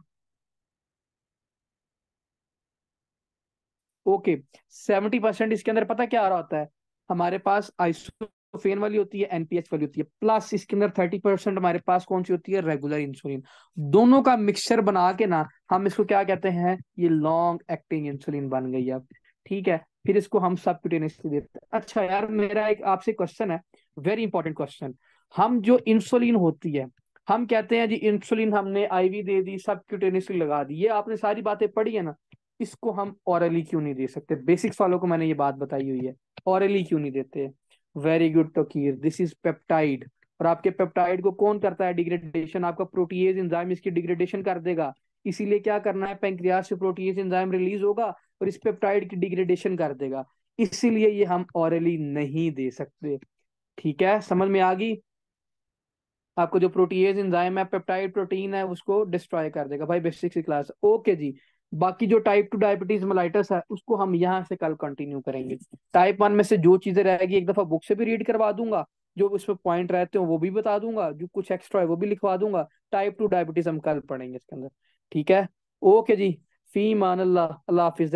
Speaker 1: ओके। 70% इसके अंदर पता क्या आ रहा होता है, हमारे पास आइसोफेन वाली होती है, एनपीएच वाली होती है, प्लस इसके अंदर 30% हमारे पास कौन सी होती है, रेगुलर इंसुलिन। दोनों का मिक्सचर बना के ना हम इसको क्या कहते हैं, ये लॉन्ग एक्टिंग इंसुलिन बन गई अब, ठीक है। फिर इसको हम सबक्यूटेनियसली देते हैं। अच्छा यार, मेरा एक आपसे क्वेश्चन है, वेरी इंपॉर्टेंट क्वेश्चन। हम जो इंसुलिन होती है, हम कहते हैं जी इंसुलिन हमने आईवी दे दी, सबक्यूटेनियसली लगा दी, ये आपने सारी बातें पढ़ी है ना। इसको हम ऑरली क्यों नहीं दे सकते? बेसिक्स वालों को मैंने ये बात बताई हुई है, ऑरली क्यों नहीं देते? Very good Toqeer, this is peptide. और आपके पेप्टाइड को कौन करता है डिग्रेडेशन? आपका प्रोटीएज एंजाइम इसकी डिग्रेडेशन कर देगा। इसीलिए क्या करना है, पेंक्रियास से प्रोटीएज एंजाइम रिलीज होगा और इस पेप्टाइड की डिग्रेडेशन कर देगा। इसीलिए ये हम ऑरली नहीं दे सकते, ठीक है। समझ में आ गई? आपको जो प्रोटीएज एंजाइम है, पेप्टाइड प्रोटीन है, उसको डिस्ट्रॉय कर देगा भाई, बेसिक सी क्लास, ओके जी। बाकी जो टाइप 2 डायबिटीज मेलाइटस है, उसको हम यहाँ से कल कंटिन्यू करेंगे। टाइप 1 में से जो चीजें रहेगी एक दफा बुक से भी रीड करवा दूंगा, जो उसमें पॉइंट रहते हो वो भी बता दूंगा, जो कुछ एक्स्ट्रा है वो भी लिखवा दूंगा। टाइप 2 डायबिटीज हम कल पढ़ेंगे इसके अंदर, ठीक है। ओके जी, फी मान अल्लाह, अल्लाह हाफिज।